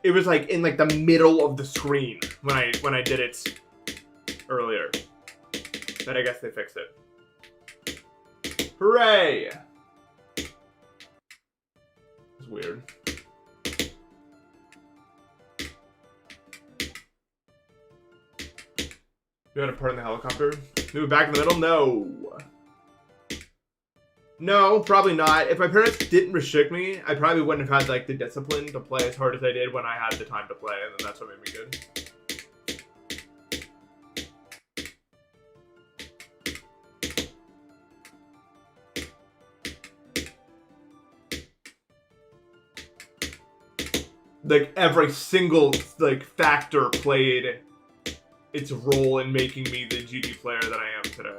it was like in like the middle of the screen when I did it earlier. But I guess they fixed it. Hooray! It's weird. You had a part in the helicopter? Move back in the middle? No. No, probably not. If my parents didn't restrict me, I probably wouldn't have had like the discipline to play as hard as I did when I had the time to play, and then that's what made me good. Like every single like factor played its role in making me the GD player that I am today.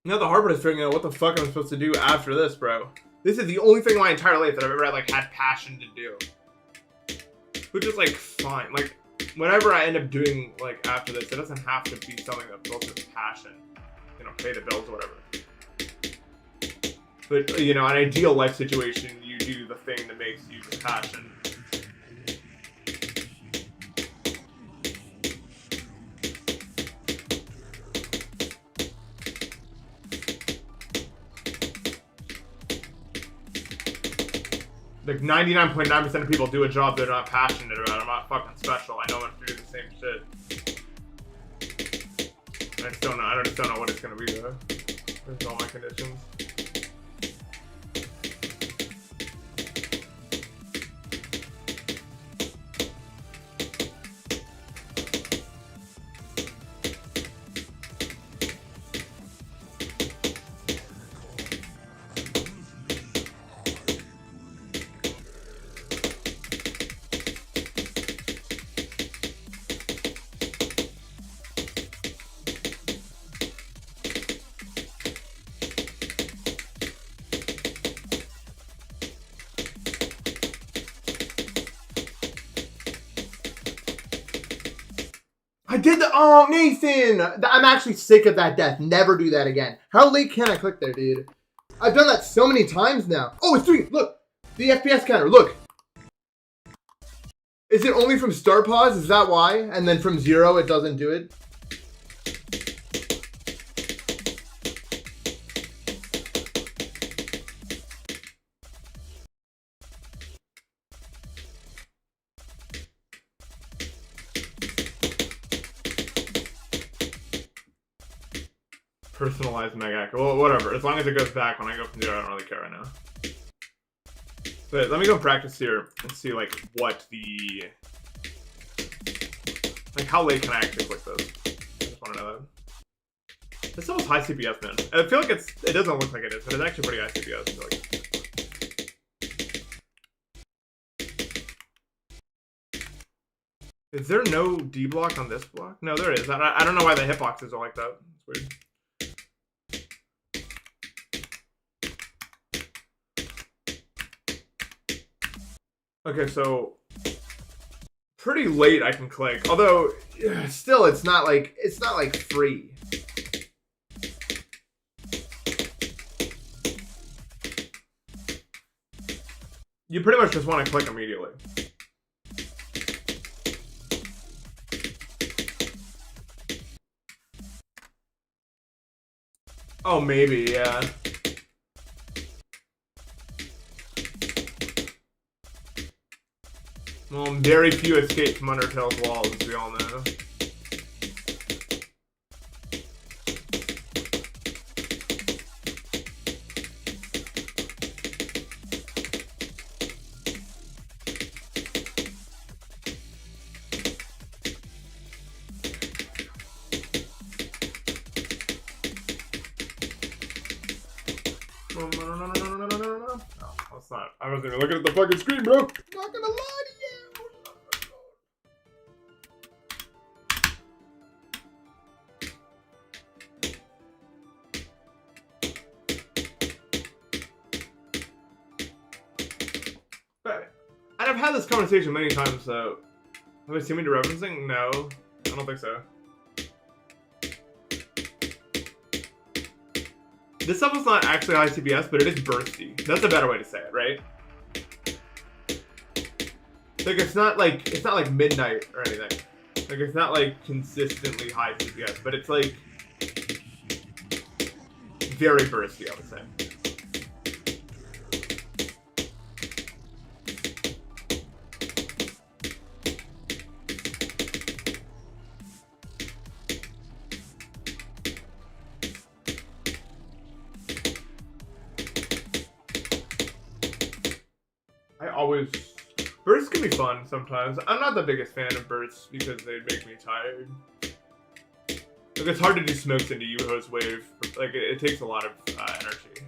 Now the hard part is figuring out what the fuck I'm supposed to do after this, bro. This is the only thing in my entire life that I've ever like had passion to do. Which is like fine. Like whatever I end up doing like after this, it doesn't have to be something that builds with passion. You know, pay the bills or whatever. But you know, an ideal life situation, you do the thing that makes you passion. Like 99.9% of people do a job they're not passionate about. I'm not fucking special. I know how to do the same shit. I just don't know. I just don't know what it's gonna be though. There's all my conditions. I did the. Oh, Nathan! I'm actually sick of that death. Never do that again. How late can I click there, dude? I've done that so many times now. Oh, it's 3. Look! The FPS counter. Look! Is it only from start pause? Is that why? And then from 0, it doesn't do it? Personalized mega echo. Well, whatever. As long as it goes back when I go from 0, I don't really care right now. But let me go practice here and see like what the how late can I actually click this? I just want to know that. This almost high CPS, man. I feel like it doesn't look like it is, but it's actually pretty high CPS. I feel like. Is there no D block on this block? No, there is. I don't know why the hitboxes are like that. It's weird. Okay, so pretty late I can click. Although Still, it's not like free. You pretty much just want to click immediately. Oh, maybe, yeah. Well, very few escape from Undertale's walls, as we all know. No. That's not. I wasn't even looking at the fucking screen, bro. I'm not gonna lie to you. And I've had this conversation many times, so have I seen me to referencing? No, I don't think so. This stuff is not actually high CPS, but it is bursty. That's a better way to say it, right? Like it's not like midnight or anything. Like it's not like consistently high CPS, but it's like very bursty, I would say. Bursts can be fun sometimes. I'm not the biggest fan of bursts because they make me tired. Like it's hard to do smokes into Yuho's wave. Like it takes a lot of energy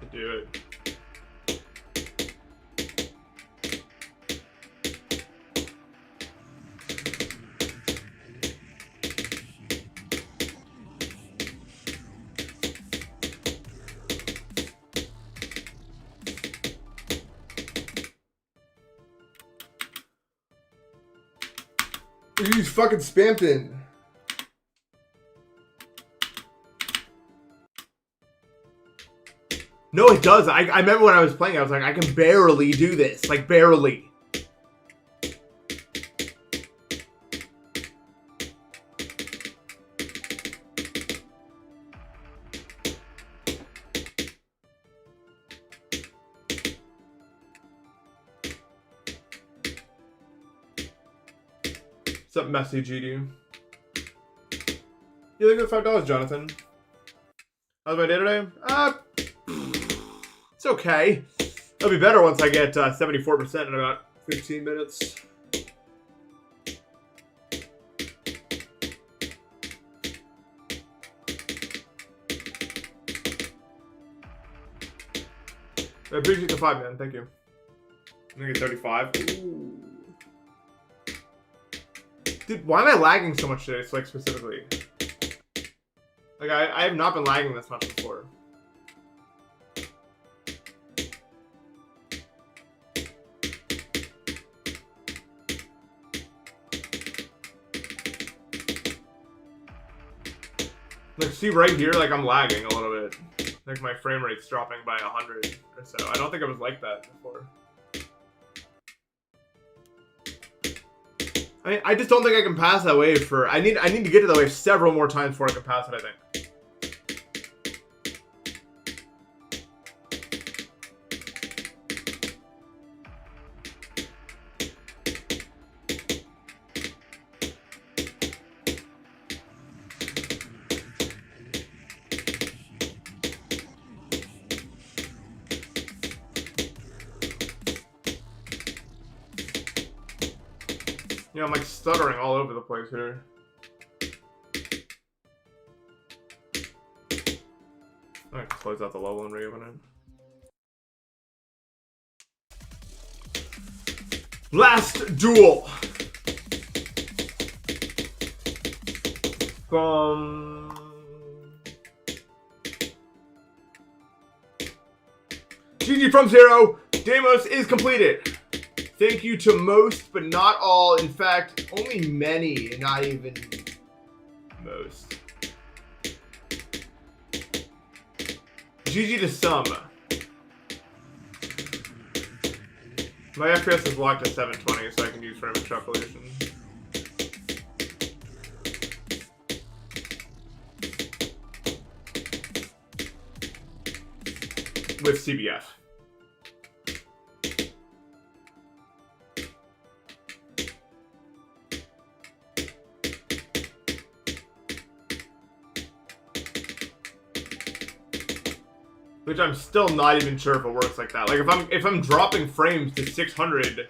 to do it. He's fucking spammed in. No, it does. I remember when I was playing, I was like, I can barely do this. Like, barely. up, messy GD? You think it's $5, Jonathan? How's my day today? It's okay. It'll be better once I get 74% in about 15 minutes. I appreciate the 5, man. Thank you. I think it's 35. Ooh. Dude, why am I lagging so much today? It's like specifically. Like I have not been lagging this much before. Like, see right here, like I'm lagging a little bit. Like my frame rate's dropping by 100 or so. I don't think it was like that before. I just don't think I can pass that wave for. I need to get to that wave several more times before I can pass it, I think. You know, I'm like stuttering all over the place here. Alright, close out the level and reopen it. Last duel! GG from Zero! Deimos is completed! Thank you to most, but not all. In fact, only many, not even most. GG to some. My FPS is locked at 720, so I can use frame extrapolation. With CBF. Which I'm still not even sure if it works like that. Like if I'm dropping frames to 600,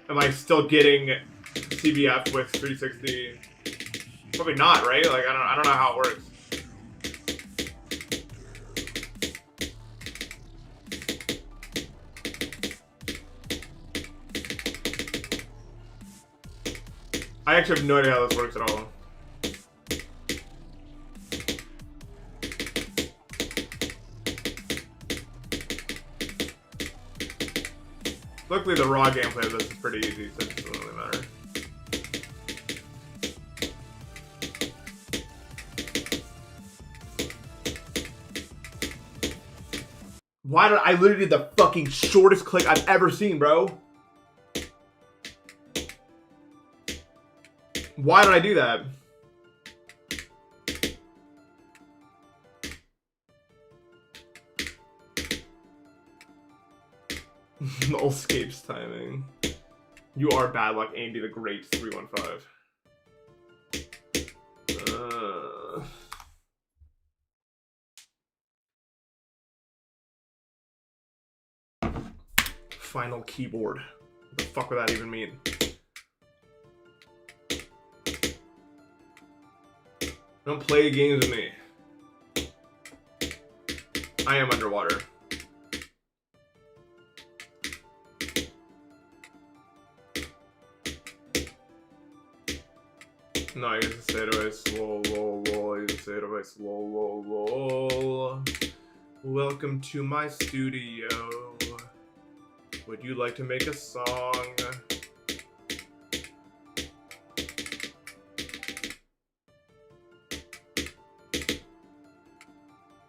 am I still getting CBF with 360? Probably not, right? Like I don't know how it works. I actually have no idea how this works at all. Luckily, the raw gameplay of this is pretty easy, so it doesn't really matter. Why did I literally did the fucking shortest click I've ever seen, bro? Why did I do that? No escapes timing. You are bad luck, Andy the Great 315. Final keyboard. What the fuck would that even mean? Don't play games with me. I am underwater. No, I used to say it away slow, lol, lol. I used to say it away slow, lol, lol. Welcome to my studio. Would you like to make a song?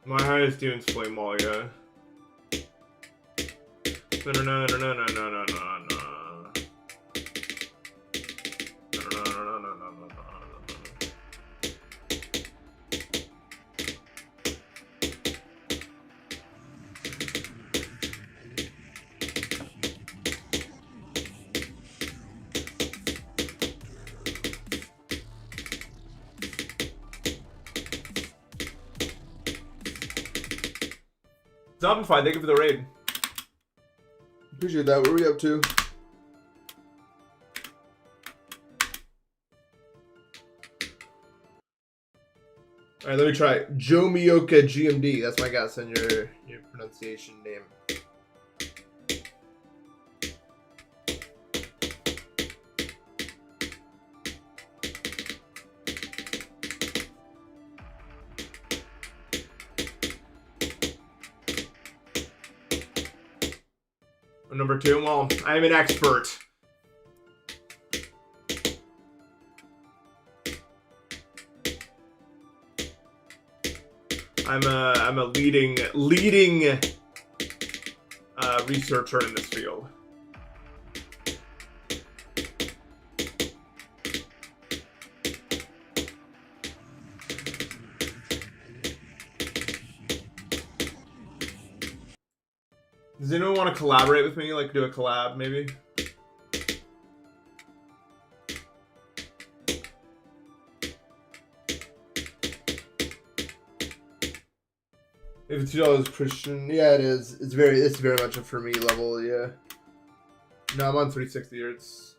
My highest tune's Flame Wall, yeah. No, no, no, no, no, no, no, no, no. Zombify, thank you for the raid. Appreciate that. What are we up to? All right, let me try Jomioka GMD. That's my guess on your pronunciation name. Number 2, well, I am an expert. I'm a leading researcher in this field. Does anyone want to collaborate with me? Like do a collab, maybe? If it's $2 Christian, yeah, it is. It's very much a for me level, yeah. No, I'm on 360 Hertz.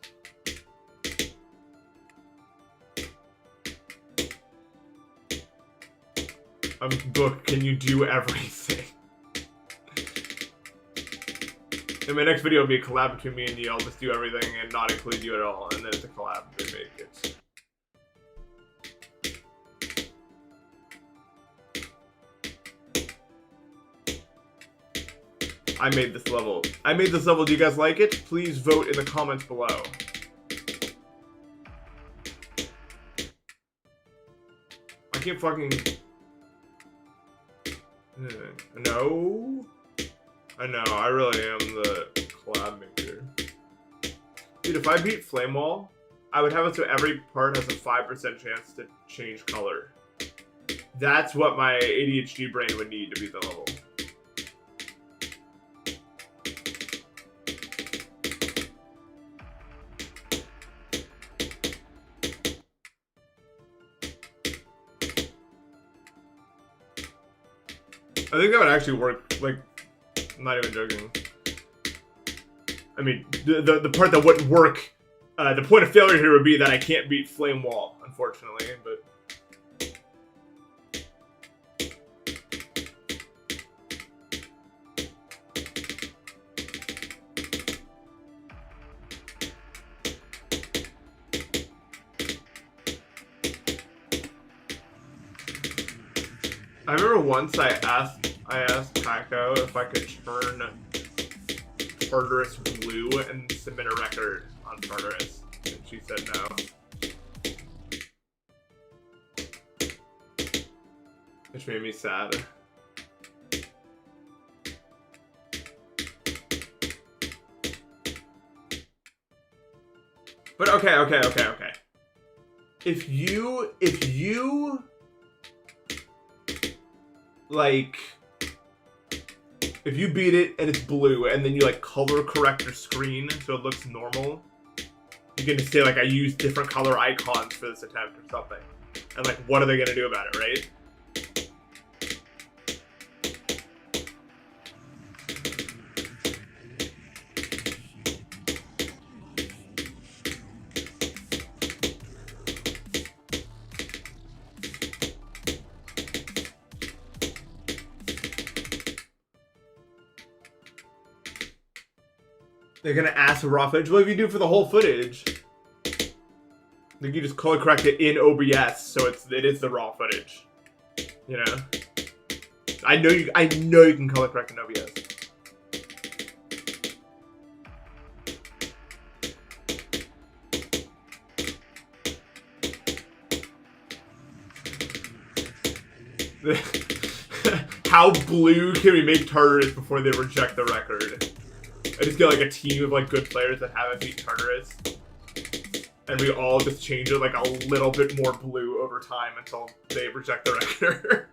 Book, can you do everything? In my next video will be a collab between me and you. I'll just do everything and not include you at all, and then it's a collab to make it. I made this level. I made this level. Do you guys like it? Please vote in the comments below. I can't fucking... No. I know, I really am the collab maker. Dude, if I beat Flame Wall, I would have it so every part has a 5% chance to change color. That's what my ADHD brain would need to beat the level. I think that would actually work, like, I'm not even joking. I mean, the part that wouldn't work, the point of failure here would be that I can't beat Flame Wall, unfortunately, but... I remember once I asked Paco if I could turn Tartarus blue and submit a record on Tartarus, and she said no. Which made me sad. But okay. If you like, if you beat it and it's blue and then you like color correct your screen so it looks normal, you can just say like I used different color icons for this attempt or something. And like, what are they gonna do about it, right? They're gonna ask for raw footage. What if you do for the whole footage? Like you just color correct it in OBS, so it is the raw footage. You know? I know you can color correct in OBS. How blue can we make Tartarus before they reject the record? I just get like a team of like good players that haven't beat Tartarus, and we all just change it like a little bit more blue over time until they reject the record.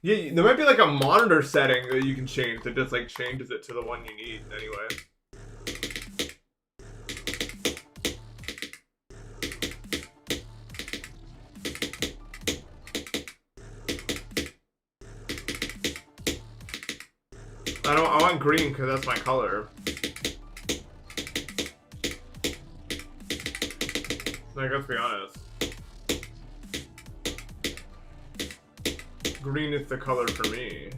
Yeah, there might be like a monitor setting that you can change that just like changes it to the one you need anyway. I want green because that's my color. Like, let's be honest. Green is the color for me.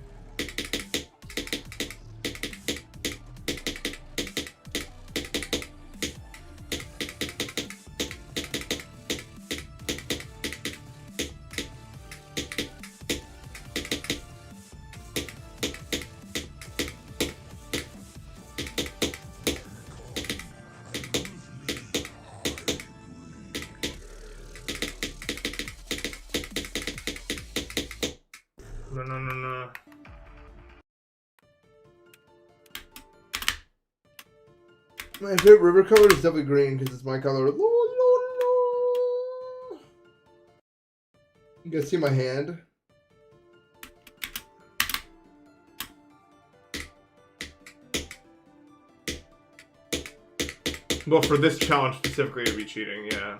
No. My favorite river color is definitely green because it's my color. You guys see my hand? Well, for this challenge specifically, it'd be cheating, yeah.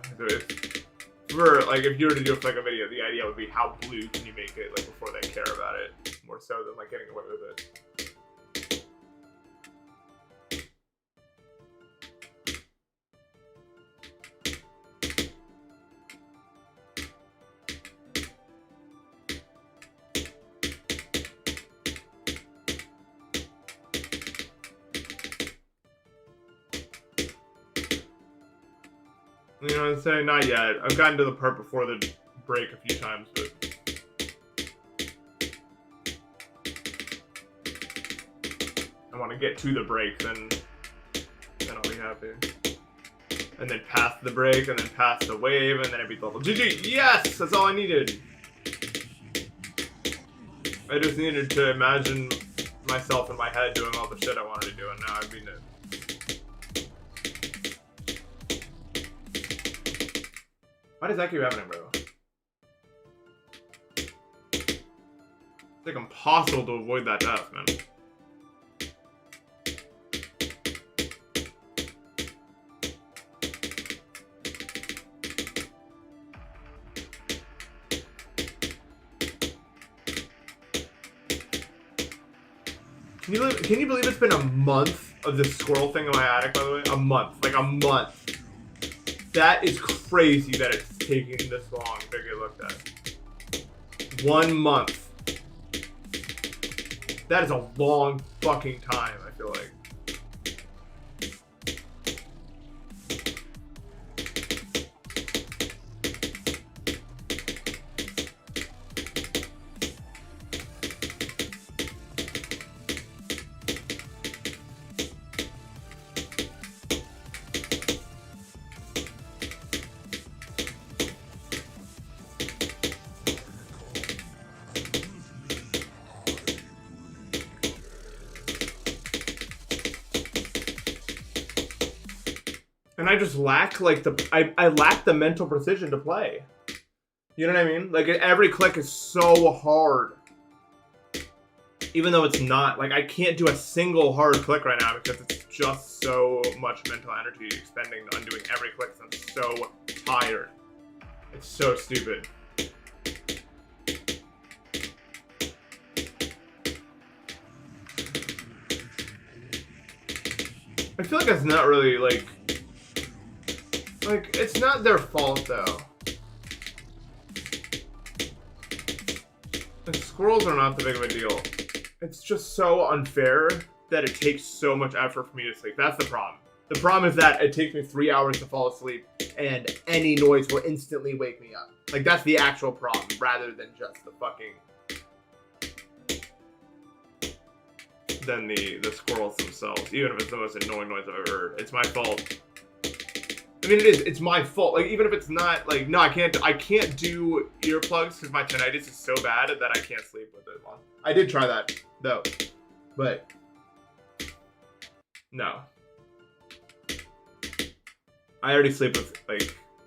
For, like, if you were to do like a video, the idea would be how blue can you make it, like, before they care about it, more so than, like, getting away with it. You know what I'm saying? Not yet. I've gotten to the part before the break a few times, but... I want to get to the break, then I'll be happy. And then pass the break, and then pass the wave, and then I beat the level. GG! Yes! That's all I needed! I just needed to imagine myself in my head doing all the shit I wanted to do, and now I've beaten it. Why does that keep happening, bro? It's like impossible to avoid that death, man. Can you believe it's been a month of this squirrel thing in my attic, by the way? A month. Like a month. That is crazy that it's taking this long to get looked at. 1 month. That is a long fucking time, I feel like. And I just lack like I lack the mental precision to play. You know what I mean? Like every click is so hard. Even though it's not, like I can't do a single hard click right now because it's just so much mental energy expending on doing every click. I'm so tired. It's so stupid. I feel like that's not really like it's not their fault though. Like, squirrels are not that big of a deal. It's just so unfair that it takes so much effort for me to sleep. That's the problem. The problem is that it takes me 3 hours to fall asleep and any noise will instantly wake me up. Like, that's the actual problem rather than just the fucking... than the squirrels themselves. Even if it's the most annoying noise I've ever heard. It's my fault. I mean, it is. It's my fault. Like, even if it's not, like, no, I can't do earplugs because my tinnitus is so bad that I can't sleep with it long. I did try that, though. But, no. I already sleep with,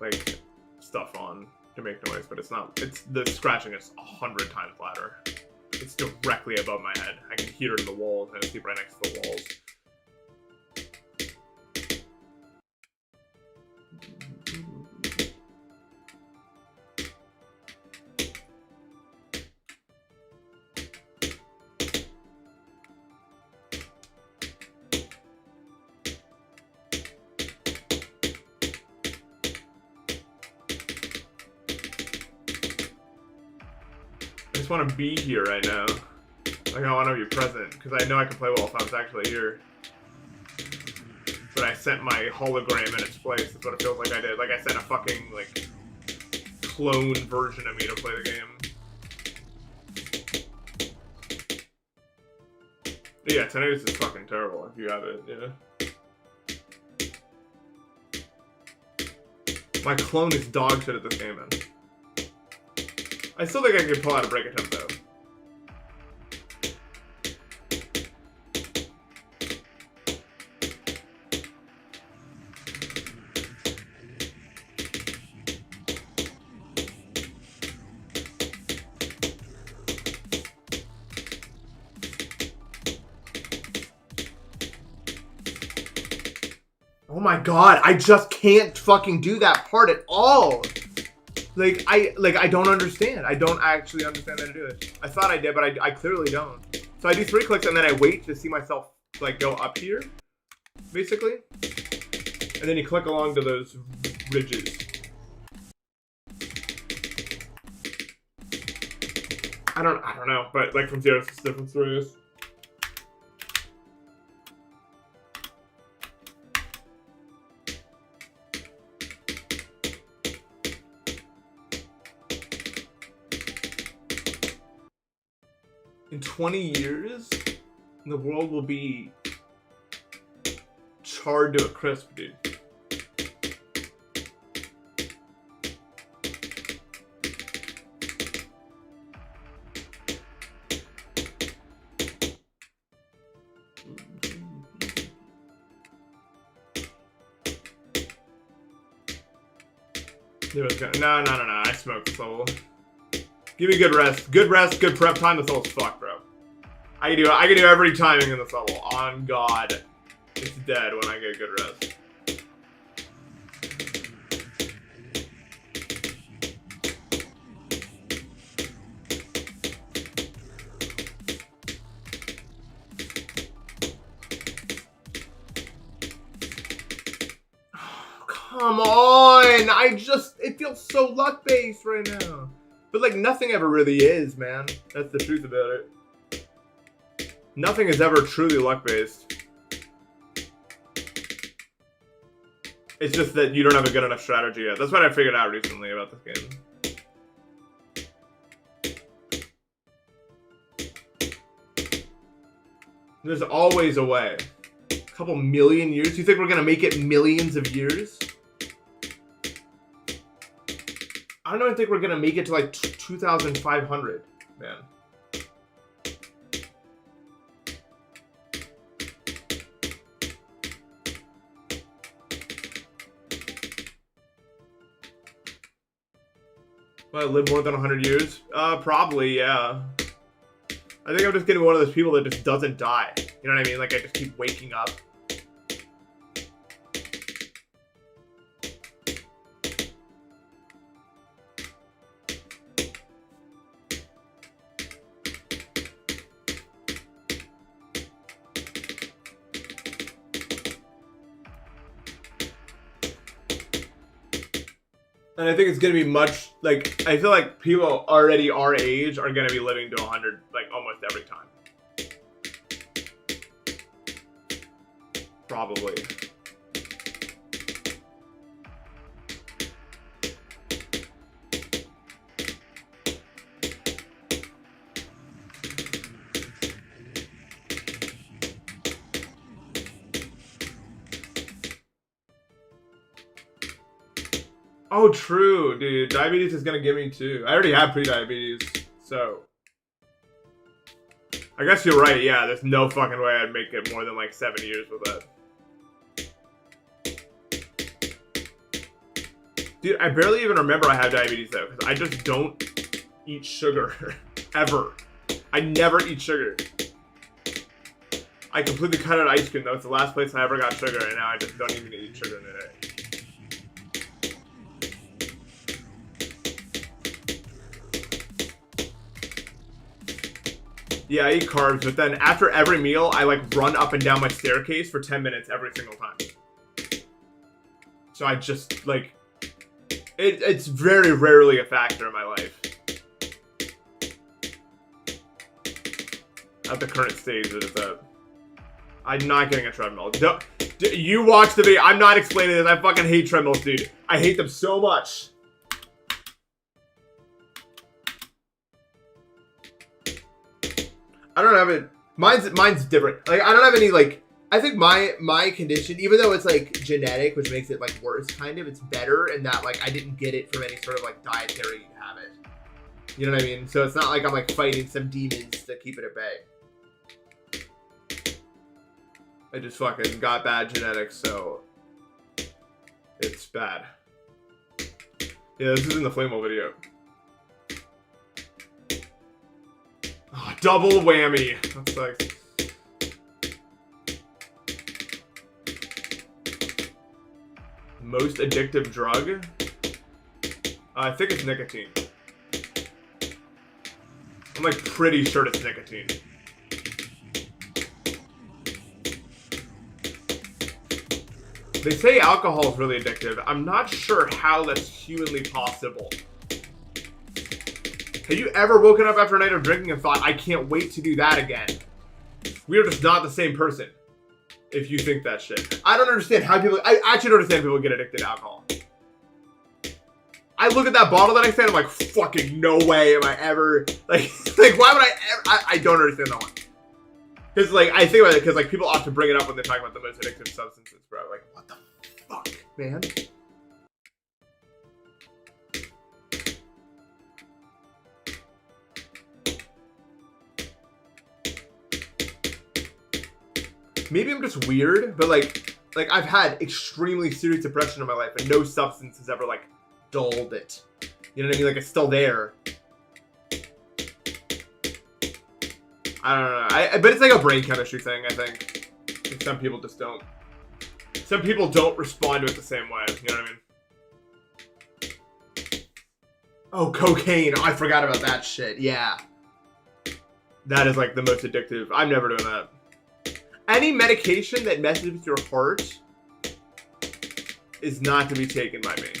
like, stuff on to make noise, but it's not, the scratching is 100 times louder. It's directly above my head. I can hear it in the walls. I sleep right next to the walls. I just want to be here right now. Like, I want to be present, because I know I can play well if I was actually here. But I sent my hologram in its place. That's what it feels like I did. Like, I sent a fucking, like, clone version of me to play the game. Yeah, Tenacious is fucking terrible if you have it, yeah. My clone is dog shit at this game, man. I still think I can pull out a break attempt, though. Oh my god, I just can't fucking do that part at all. Like I don't understand. I don't actually understand how to do it. I thought I did, but I clearly don't. So I do 3 clicks and then I wait to see myself like go up here, basically. And then you click along to those ridges. I don't know, but like from 0 to different stories. In 20 years, the world will be charred to a crisp, dude. No, I smoked this level. Give me good rest. Good rest, good prep time. This level's fucked, bro. I can do every timing in this level. On God. It's dead when I get good rest. Come on! It feels so luck-based right now. But, like, nothing ever really is, man. That's the truth about it. Nothing is ever truly luck-based. It's just that you don't have a good enough strategy yet. That's what I figured out recently about this game. There's always a way. A couple million years? You think we're gonna make it millions of years? I don't even think we're gonna make it to like 2,500, man. Will I live more than 100 years? Probably, yeah. I think I'm just getting one of those people that just doesn't die. You know what I mean? Like, I just keep waking up. And I think it's going to be much, like, I feel like people already our age are going to be living to 100, like, almost every time. Probably. Oh, true, dude. Diabetes is gonna give me too. I already have pre-diabetes, so I guess you're right. Yeah, there's no fucking way I'd make it more than like 7 years with that. Dude, I barely even remember I have diabetes though, because I just don't eat sugar ever. I never eat sugar. I completely cut out ice cream. That was the last place I ever got sugar, and now I just don't even eat sugar in a day. Yeah, I eat carbs, but then after every meal, I like run up and down my staircase for 10 minutes every single time. So I just like, it's very rarely a factor in my life. At the current stage that it's at. I'm not getting a treadmill. You watch the video. I'm not explaining this. I fucking hate treadmills, dude. I hate them so much. I don't have it. Mine's different. Like I don't have any like. I think my condition, even though it's like genetic, which makes it like worse, kind of, it's better in that like I didn't get it from any sort of like dietary habit. You know what I mean? So it's not like I'm like fighting some demons to keep it at bay. I just fucking got bad genetics, so it's bad. Yeah, this is in the Flamewell video. Oh, double whammy. That sucks. Most addictive drug? I think it's nicotine. I'm like pretty sure it's nicotine. They say alcohol is really addictive. I'm not sure how that's humanly possible. Have you ever woken up after a night of drinking and thought, I can't wait to do that again? We are just not the same person. If you think that shit. I don't understand how people... I actually don't understand people get addicted to alcohol. I look at that bottle the next day and I'm like, fucking no way am I ever... Like why would I ever... I don't understand that one. Because, like, I think about it because, like, people often bring it up when they're talking about the most addictive substances, bro. Like, what the fuck, man? Maybe I'm just weird, but, like I've had extremely serious depression in my life, and no substance has ever, like, dulled it. You know what I mean? Like, it's still there. I don't know. But it's like a brain chemistry thing, I think. And some people just don't. Some people don't respond to it the same way. You know what I mean? Oh, cocaine. Oh, I forgot about that shit. Yeah. That is like the most addictive. I'm never doing that. Any medication that messes with your heart is not to be taken by me.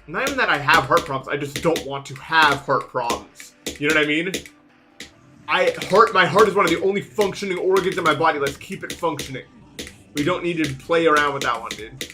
Not even that I have heart problems. I just don't want to have heart problems. You know what I mean? My heart is one of the only functioning organs in my body. Let's keep it functioning. We don't need to play around with that one, dude.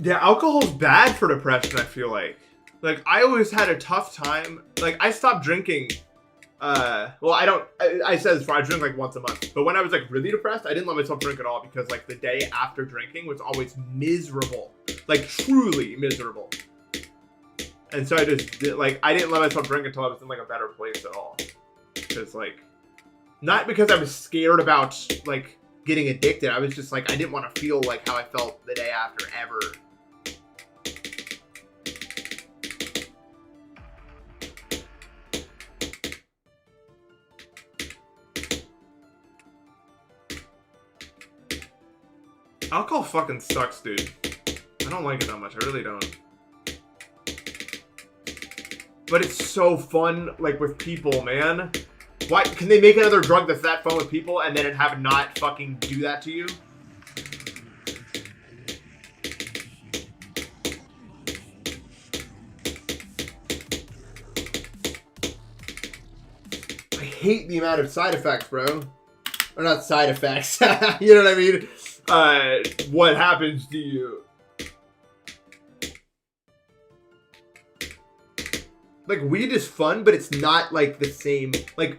Yeah, alcohol's bad for depression, I feel like. Like, I always had a tough time. Like, I stopped drinking. Well, I said this before, I drink like once a month. But when I was like really depressed, I didn't let myself drink at all because like the day after drinking was always miserable. Like, truly miserable. And so I just, I didn't let myself drink until I was in like a better place at all. Because like, not because I was scared about like getting addicted. I was just like, I didn't want to feel like how I felt the day after ever. Alcohol fucking sucks, dude. I don't like it that much. I really don't. But it's so fun, like, with people, man. Why can they make another drug that's that fun with people and then it have not fucking do that to you? I hate the amount of side effects, bro. Or not side effects. You know what I mean? What happens to you? Like, weed is fun, but it's not, like, the same. Like,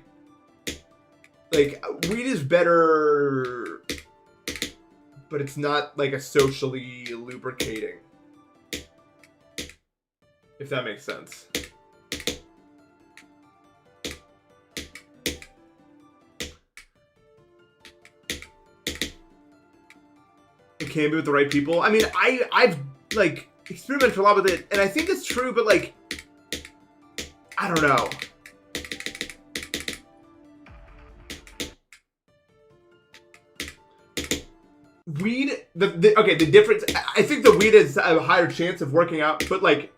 like weed is better, but it's not like a socially lubricating. If that makes sense. It can be with the right people. I mean, I've like experimented a lot with it, and I think it's true, but like, I don't know. Weed, okay, the difference, I think the weed has a higher chance of working out, but like,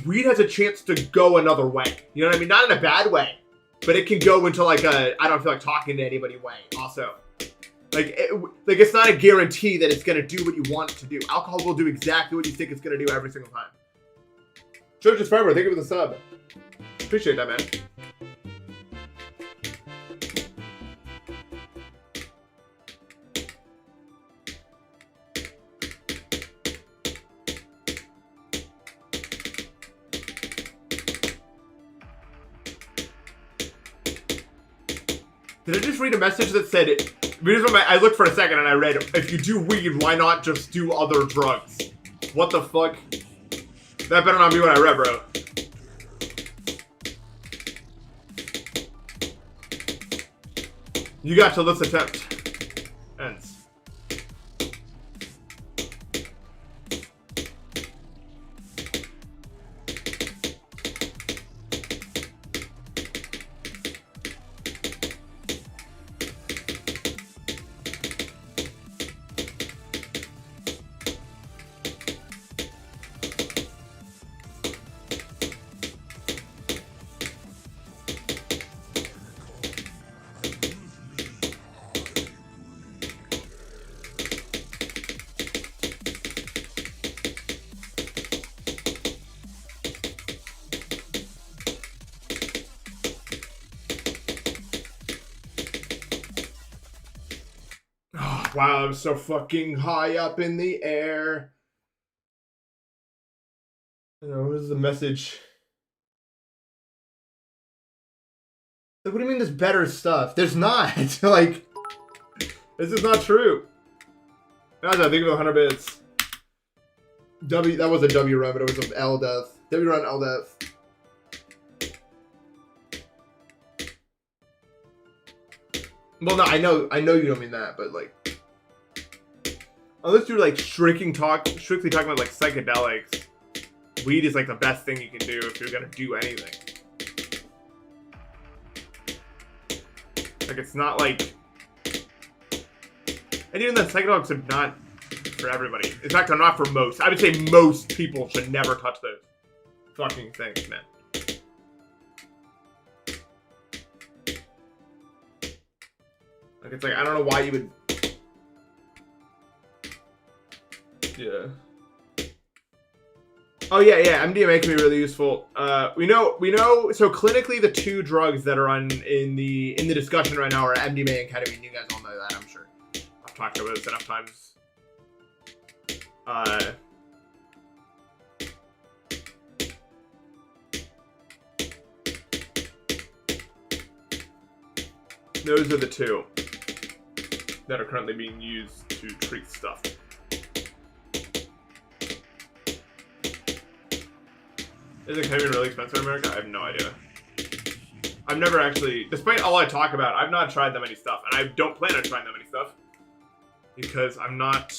weed has a chance to go another way. You know what I mean? Not in a bad way, but it can go into like a, I don't feel like talking to anybody way also. Like it's not a guarantee that it's going to do what you want it to do. Alcohol will do exactly what you think it's going to do every single time. Church's Forever, thank you for the sub. Appreciate that, man. Did I just read a message that said, I looked for a second and I read, if you do weed, why not just do other drugs? What the fuck? That better not be what I read, bro. You got till this attempt ends. Wow, I'm so fucking high up in the air. What is the message? Like, what do you mean there's better stuff? There's not. Like, this is not true. Guys, I think of 100 bits. W, that was a W run, but it was an L death. W run, L death. Well, no, I know you don't mean that, but like, unless you're like strictly talking about like psychedelics, weed is like the best thing you can do if you're gonna do anything. Like, it's not like, and even the psychedelics are not for everybody. In fact, they're not for most. I would say most people should never touch those fucking things, man. Like, it's like, I don't know why you would. Yeah. Oh yeah. MDMA can be really useful. We know. So clinically, the two drugs that are in the discussion right now are MDMA and ketamine. You guys all know that, I'm sure. I've talked about this enough times. Those are the two that are currently being used to treat stuff. Is it ketamine really expensive in America? I have no idea. I've never actually, despite all I talk about, I've not tried that many stuff, and I don't plan on trying that many stuff because I'm not.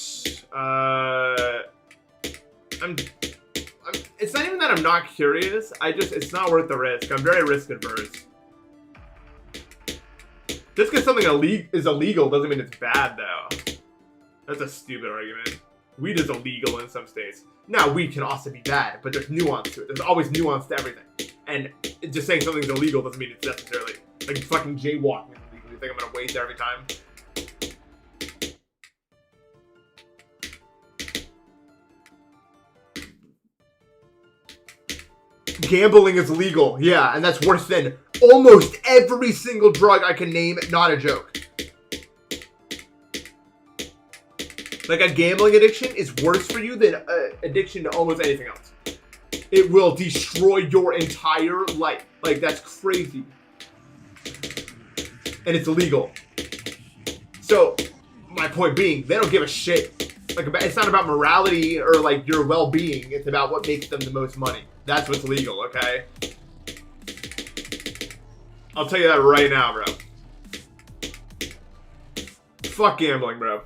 It's not even that I'm not curious. It's not worth the risk. I'm very risk adverse. Just because something is illegal doesn't mean it's bad, though. That's a stupid argument. Weed is illegal in some states. Now, weed can also be bad, but there's nuance to it. There's always nuance to everything. And just saying something's illegal doesn't mean it's necessarily, like, fucking jaywalking is illegal. You think I'm gonna wait there every time? Gambling is legal, yeah, and that's worse than almost every single drug I can name, not a joke. Like, a gambling addiction is worse for you than addiction to almost anything else. It will destroy your entire life. Like, that's crazy. and it's illegal. So, my point being, they don't give a shit. Like, it's not about morality or like your well-being. It's about what makes them the most money. That's what's legal, okay? I'll tell you that right now, bro. Fuck gambling, bro.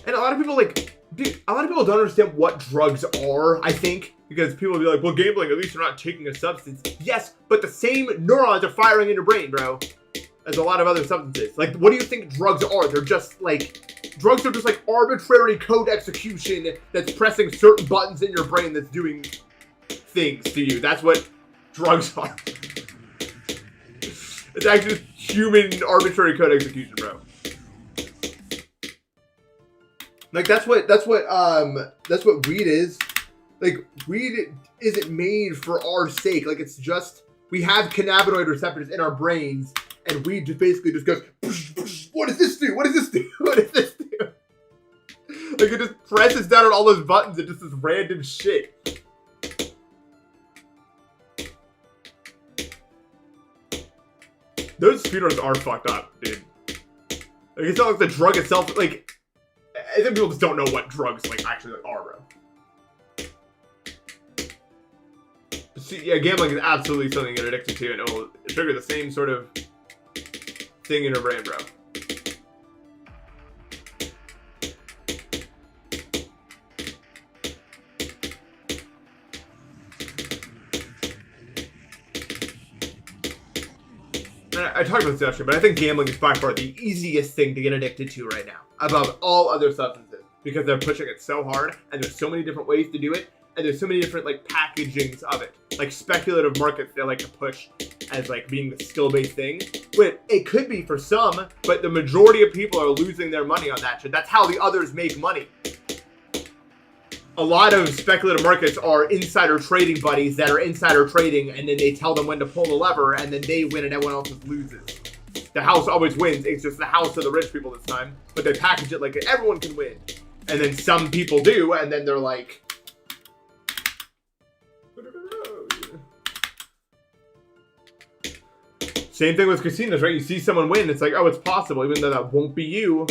And a lot of people, like, dude, a lot of people don't understand what drugs are, I think. Because people will be like, well, gambling, at least you're not taking a substance. Yes, but the same neurons are firing in your brain, bro, as a lot of other substances. Like, what do you think drugs are? They're just, like, drugs are just, like, arbitrary code execution that's pressing certain buttons in your brain that's doing things to you. That's what drugs are. It's actually just human arbitrary code execution, bro. Like, that's what weed is. Like, weed isn't made for our sake. Like, it's just, we have cannabinoid receptors in our brains, and weed just basically just goes, psh, psh, what does this do? What does this do? What does this do? Like, it just presses down on all those buttons and just this random shit. Those speedruns are fucked up, dude. Like, it's not like the drug itself, like, I think people just don't know what drugs, like, actually are, bro. See, yeah, gambling is absolutely something you're addicted to, and it will trigger the same sort of thing in your brain, bro. And I talked about this yesterday, but I think gambling is by far the easiest thing to get addicted to right now, above all other substances, because they're pushing it so hard, and there's so many different ways to do it. And there's so many different, like, packagings of it. Like, speculative markets they like to push as, like, being the skill-based thing. But it could be for some, but the majority of people are losing their money on that shit. That's how the others make money. A lot of speculative markets are insider trading buddies that are insider trading, and then they tell them when to pull the lever, and then they win and everyone else loses. The house always wins. It's just the house of the rich people this time. But they package it like everyone can win. And then some people do, and then they're like... Same thing with casinos, right? You see someone win, it's like, oh, it's possible, even though that won't be you.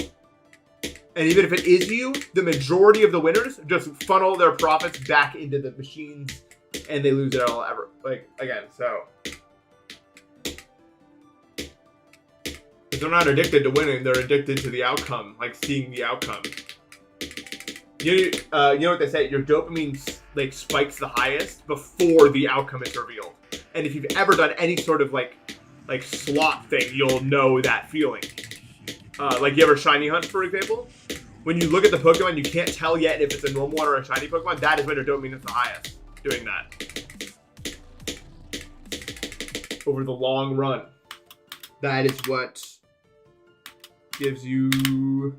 And even if it is you, the majority of the winners just funnel their profits back into the machines, and they lose it all ever. Like, again, so. If they're not addicted to winning, they're addicted to the outcome, like seeing the outcome. You know what they say? Your dopamine, like, spikes the highest before the outcome is revealed. And if you've ever done any sort of, like slot thing, you'll know that feeling. Like, you ever shiny hunt, for example? When you look at the Pokemon, you can't tell yet if it's a normal one or a shiny Pokemon. That is when your dopamine is the highest, doing that. Over the long run. That is what gives you...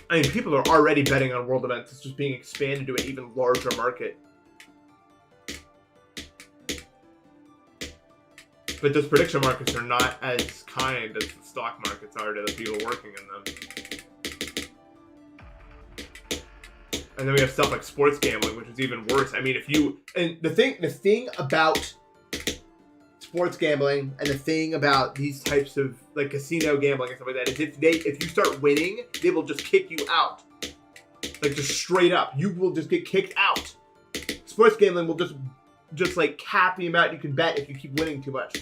I mean, people are already betting on world events. It's just being expanded to an even larger market. But those prediction markets are not as kind as the stock markets are to the people working in them. And then we have stuff like sports gambling, which is even worse. I mean, if you... And the thing about sports gambling and the thing about these types of, like, casino gambling and stuff like that is if you start winning, they will just kick you out. Like, just straight up. You will just get kicked out. Sports gambling will just like cap the amount you can bet if you keep winning too much.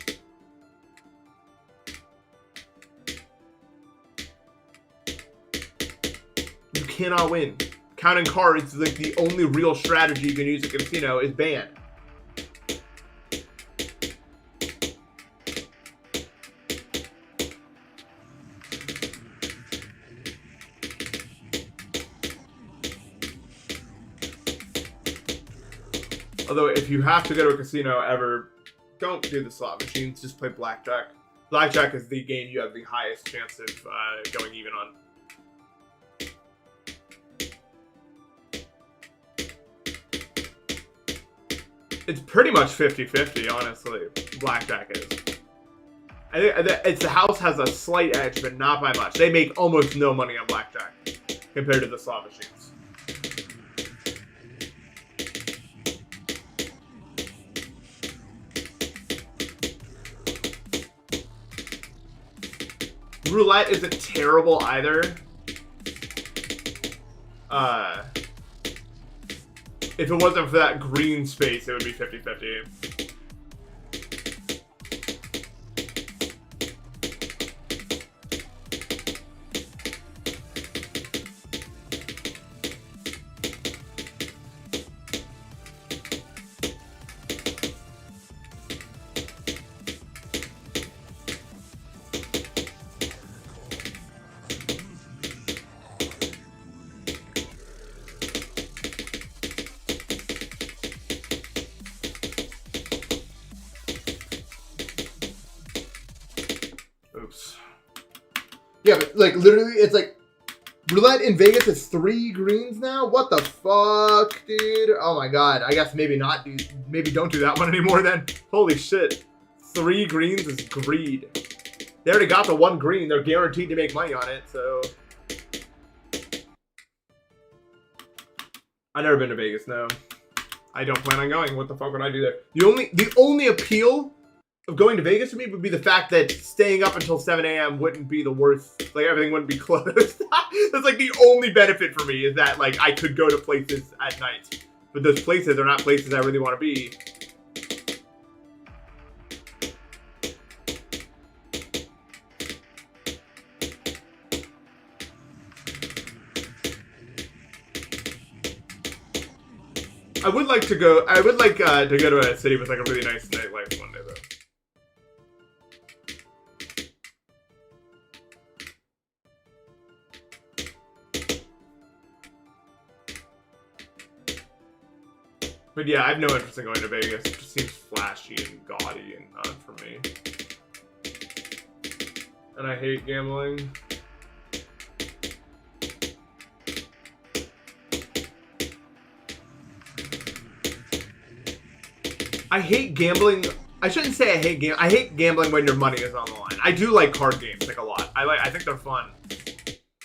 You cannot win. Counting cards is like the only real strategy you can use at a casino is banned. Although, if you have to go to a casino ever, don't do the slot machines, just play blackjack. Blackjack is the game you have the highest chance of going even on. It's pretty much 50-50, honestly. Blackjack is. I think the house has a slight edge, but not by much. They make almost no money on blackjack compared to the slot machines. Roulette isn't terrible either. If it wasn't for that green space, it would be 50-50. Oops. Yeah, but like literally, it's like roulette in Vegas is 3 greens now. What the fuck, dude? Oh my god. I guess maybe not. Maybe don't do that one anymore then. Holy shit. 3 greens is greed. They already got the 1 green. They're guaranteed to make money on it. So I've never been to Vegas. No, I don't plan on going. What the fuck would I do there? The only appeal of going to Vegas for me would be the fact that staying up until 7 a.m. wouldn't be the worst. Like, everything wouldn't be closed. That's like the only benefit for me, is that like I could go to places at night. But those places are not places I really want to be. I would like to go to a city with like a really nice nightlife one day though. But yeah, I have no interest in going to Vegas. It just seems flashy and gaudy and not for me. And I hate gambling. I hate gambling. I shouldn't say I hate gambling. I hate gambling when your money is on the line. I do like card games like a lot. I think they're fun.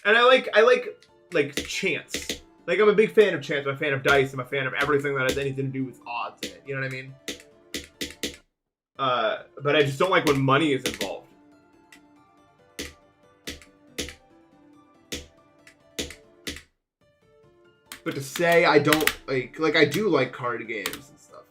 And I like chance. Like, I'm a big fan of chance. I'm a fan of dice. I'm a fan of everything that has anything to do with odds in it. You know what I mean? But I just don't like when money is involved. But to say I don't like I do like card games and stuff.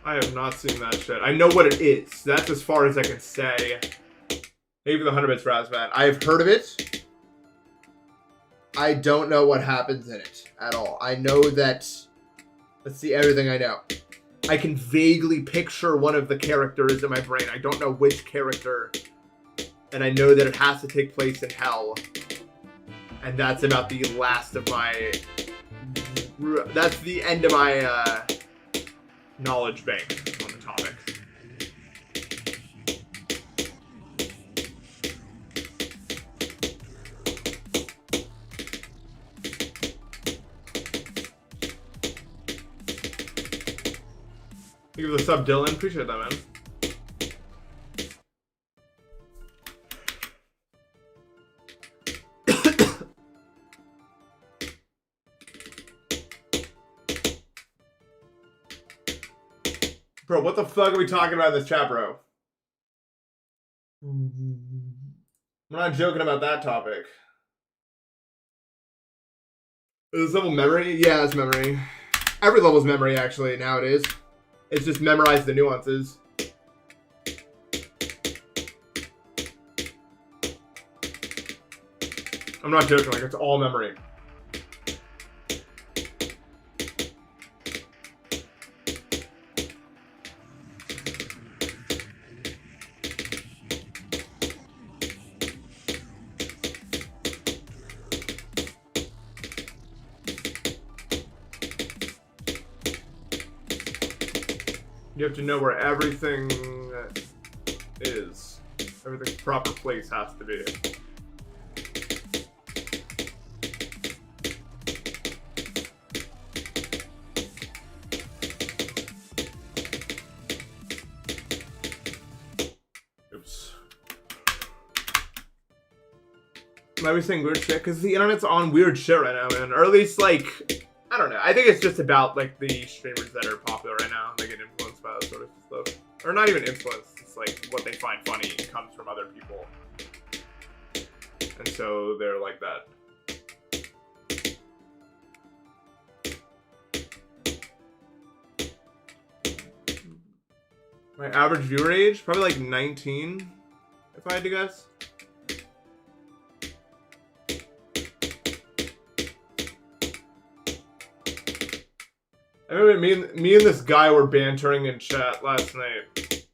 I have not seen that shit. I know what it is. That's as far as I can say. Maybe the 100 bits Razmat. I have heard of it. I don't know what happens in it at all. I know that... Let's see, everything I know. I can vaguely picture one of the characters in my brain. I don't know which character. And I know that it has to take place in hell. And that's about the last of my... That's the end of my... knowledge bank on the topic. Thank you for the sub, Dylan. Appreciate that, man. Bro, what the fuck are we talking about in this chat, bro? We're not joking about that topic. Is this level memory? Yeah, it's memory. Every level's memory, actually, nowadays. It's just memorize the nuances. I'm not joking, like, it's all memory. You have to know where everything is. Everything's proper place has to be. Oops. Why are we saying weird shit? Because the internet's on weird shit right now, man. Or at least, like, I don't know. I think it's just about, like, the streamers that are popular right now. They get influenced by that sort of stuff. Or not even influenced. It's, like, what they find funny comes from other people. And so they're like that. My average viewer age? Probably, like, 19, if I had to guess. I remember me and this guy were bantering in chat last night,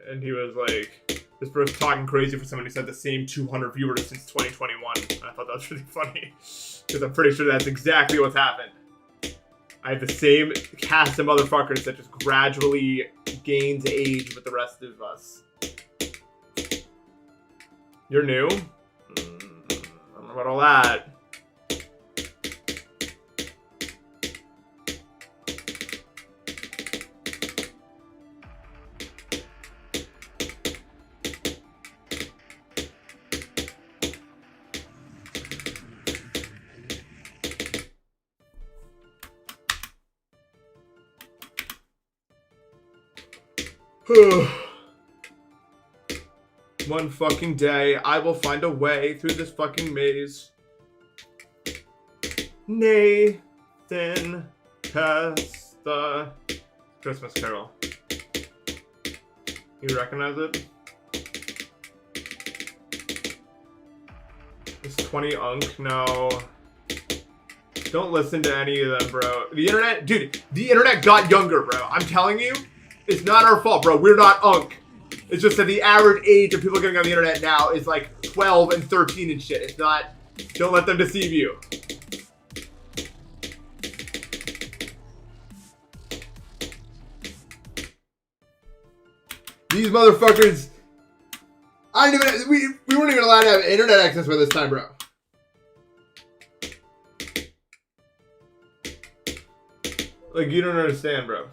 and he was like, this person's talking crazy for somebody who had the same 200 viewers since 2021. And I thought that was really funny, because I'm pretty sure that's exactly what's happened. I have the same cast of motherfuckers that just gradually gains age with the rest of us. You're new? I don't know about all that. One fucking day, I will find a way through this fucking maze. Nathan Pesta. Christmas Carol. You recognize it? It's 20 unk? No. Don't listen to any of them, bro. The internet, dude, the internet got younger, bro. I'm telling you. It's not our fault, bro. We're not unk. It's just that the average age of people getting on the internet now is like 12 and 13 and shit. It's not... Don't let them deceive you. These motherfuckers... I didn't even... We weren't even allowed to have internet access by this time, bro. Like, you don't understand, bro.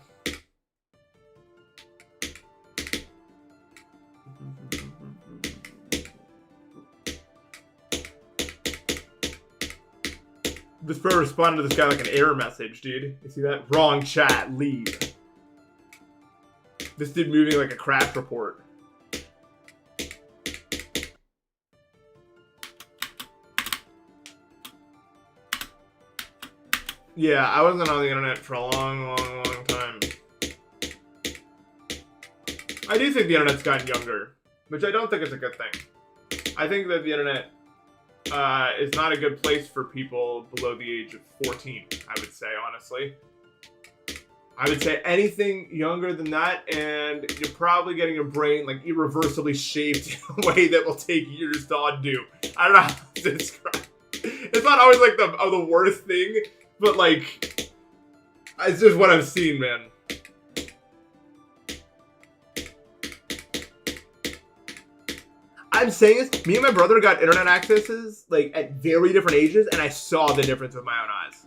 This bro responded to this guy like an error message, dude. You see that? Wrong chat, leave. This dude moving like a crash report. Yeah, I wasn't on the internet for a long time. I do think the internet's gotten younger, which I don't think is a good thing. I think that the internet is not a good place for people below the age of 14, I would say, honestly. I would say anything younger than that, and you're probably getting your brain, like, irreversibly shaped in a way that will take years to undo. I don't know how to describe. It's not always, like, the worst thing, but, like, it's just what I've seen, man. I'm saying this, me and my brother got internet accesses, like, at very different ages, and I saw the difference with my own eyes.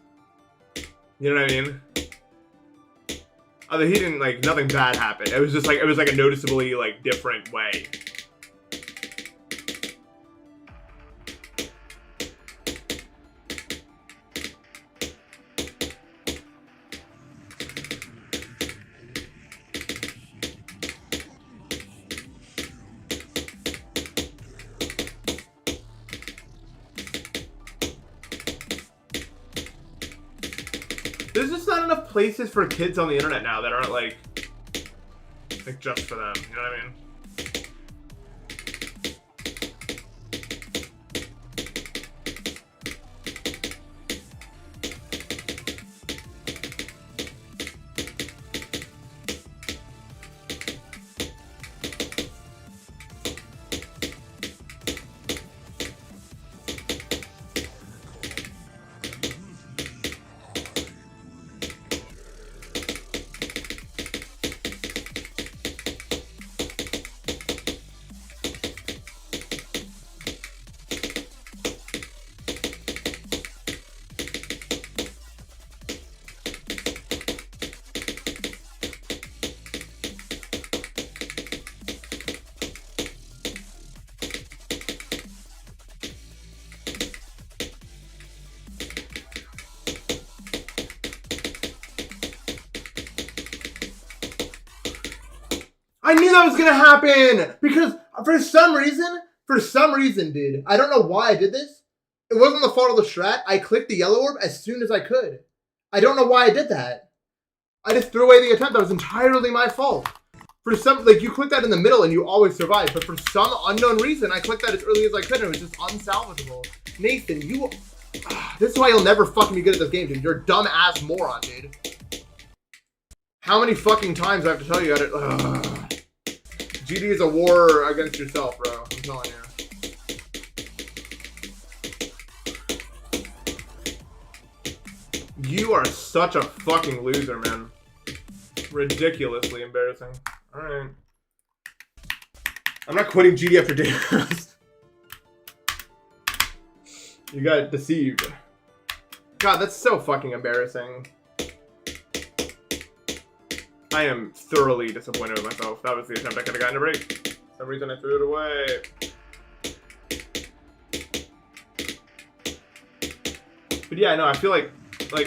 You know what I mean? Although he didn't, like, nothing bad happened. It was just, like, it was, like, a noticeably, like, different way. There's just not enough places for kids on the internet now that aren't like just for them. You know what I mean? I knew that was gonna happen because for some reason, dude, I don't know why I did this. It wasn't the fault of the strat. I clicked the yellow orb as soon as I could. I don't know why I did that. I just threw away the attempt. That was entirely my fault. For some, like, you click that in the middle and you always survive. But for some unknown reason, I clicked that as early as I could and it was just unsalvageable. Nathan, you... this is why you'll never fucking be good at this game, dude. You're a dumb-ass moron, dude. How many fucking times I have to tell you that GD is a war against yourself, bro. I'm telling you. You are such a fucking loser, man. Ridiculously embarrassing. Alright. I'm not quitting GD after Deimos. You got deceived. God, that's so fucking embarrassing. I am thoroughly disappointed with myself. That was the attempt I could have gotten to break. For some reason I threw it away. But yeah, no, I feel like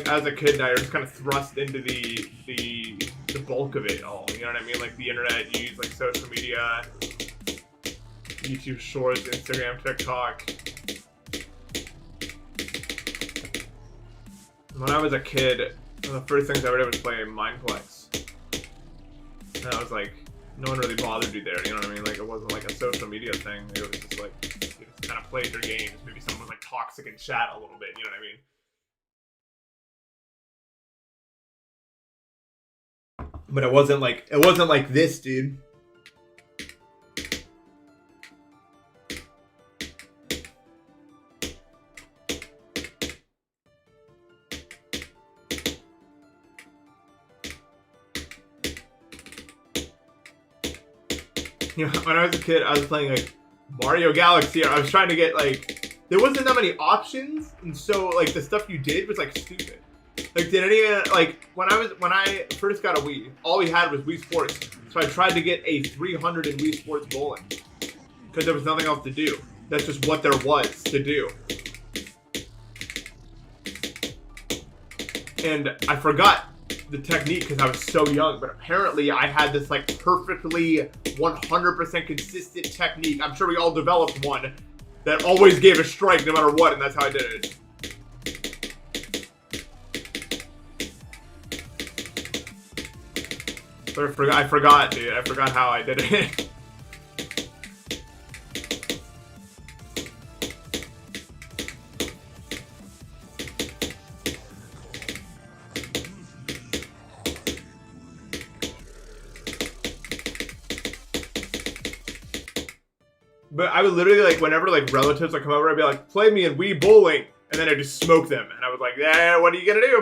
as a kid now, you're just kind of thrust into the bulk of it all. You know what I mean? Like the internet, you use like social media, YouTube Shorts, Instagram, TikTok. When I was a kid, one of the first things I ever did was play Mineplex. And I was like, no one really bothered you there. You know what I mean? Like it wasn't like a social media thing. It was just like you just kind of played your games. Maybe someone was like toxic in chat a little bit. You know what I mean? But it wasn't like this, dude. You know, when I was a kid, I was playing like Mario Galaxy. I was trying to get like, there wasn't that many options, and so like the stuff you did was like stupid. Like, did any, like, when I first got a Wii, all we had was Wii Sports. So I tried to get a 300 in Wii Sports bowling. Because there was nothing else to do. That's just what there was to do. And I forgot the technique because I was so young. But apparently I had this, like, perfectly 100% consistent technique. I'm sure we all developed one that always gave a strike no matter what. And that's how I did it. But I forgot, dude. I forgot how I did it. But I would literally, like, whenever, like, relatives would come over, I'd be like, play me in Wii Bowling. And then I'd just smoke them. And I was like, yeah, what are you gonna do?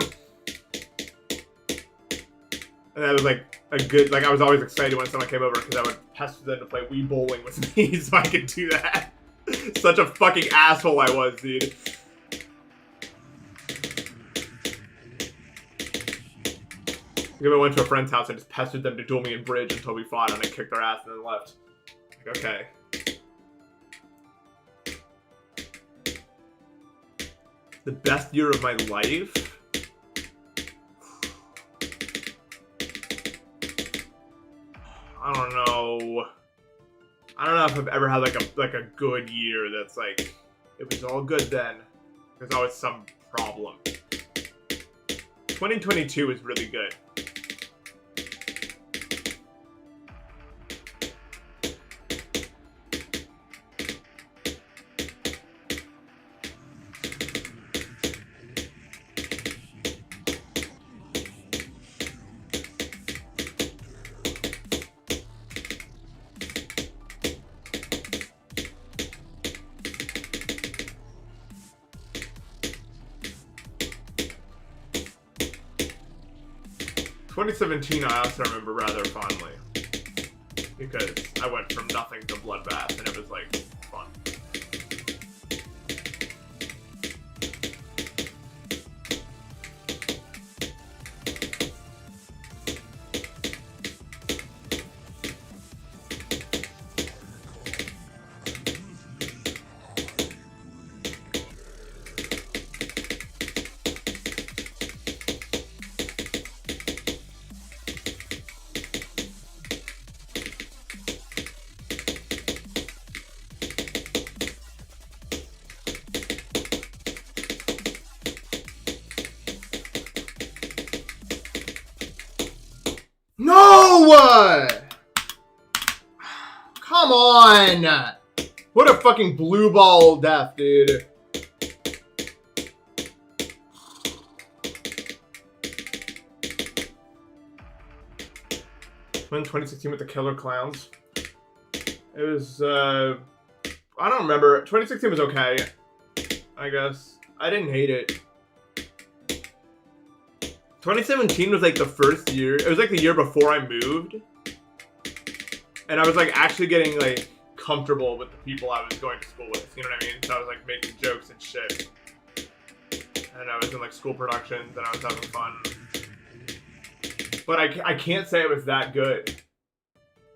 And that was like a good, like I was always excited when someone came over because I would pester them to play Wii Bowling with me so I could do that. Such a fucking asshole I was, dude. I went to a friend's house and just pestered them to duel me in bridge until we fought and I kicked their ass and then left. Like, okay. The best year of my life? I don't know. I don't know if I've ever had like a good year that's like it was all good then. There's always some problem. 2022 is really good. In 2017, I also remember rather fondly because I went from nothing to Bloodbath, and it was like fun. No! Come on! What a fucking blue ball death, dude. When 2016 with the Killer Clowns. It was, I don't remember. 2016 was okay, I guess. I didn't hate it. 2017 was like the first year. It was like the year before I moved. And I was like actually getting like comfortable with the people I was going to school with. You know what I mean? So I was like making jokes and shit. And I was in like school productions and I was having fun. But I can't say it was that good.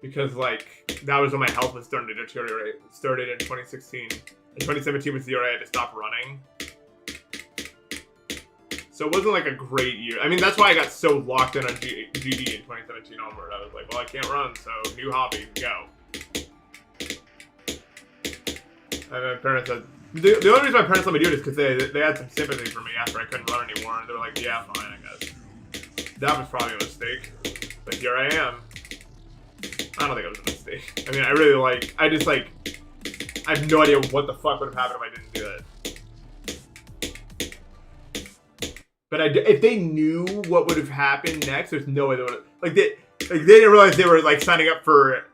Because like that was when my health was starting to deteriorate. It started in 2016. And 2017 was the year I had to stop running. So it wasn't like a great year. I mean, that's why I got so locked in on GD in 2017 onward. I was like, well, I can't run, so new hobby, go. And my parents said, the only reason my parents let me do it is because they had some sympathy for me after I couldn't run anymore. And they were like, yeah, fine, I guess. That was probably a mistake. But here I am. I don't think it was a mistake. I mean, I really like, I have no idea what the fuck would have happened if I didn't do that. But if they knew what would have happened next, there's no way they would have, they didn't realize they were like signing up for,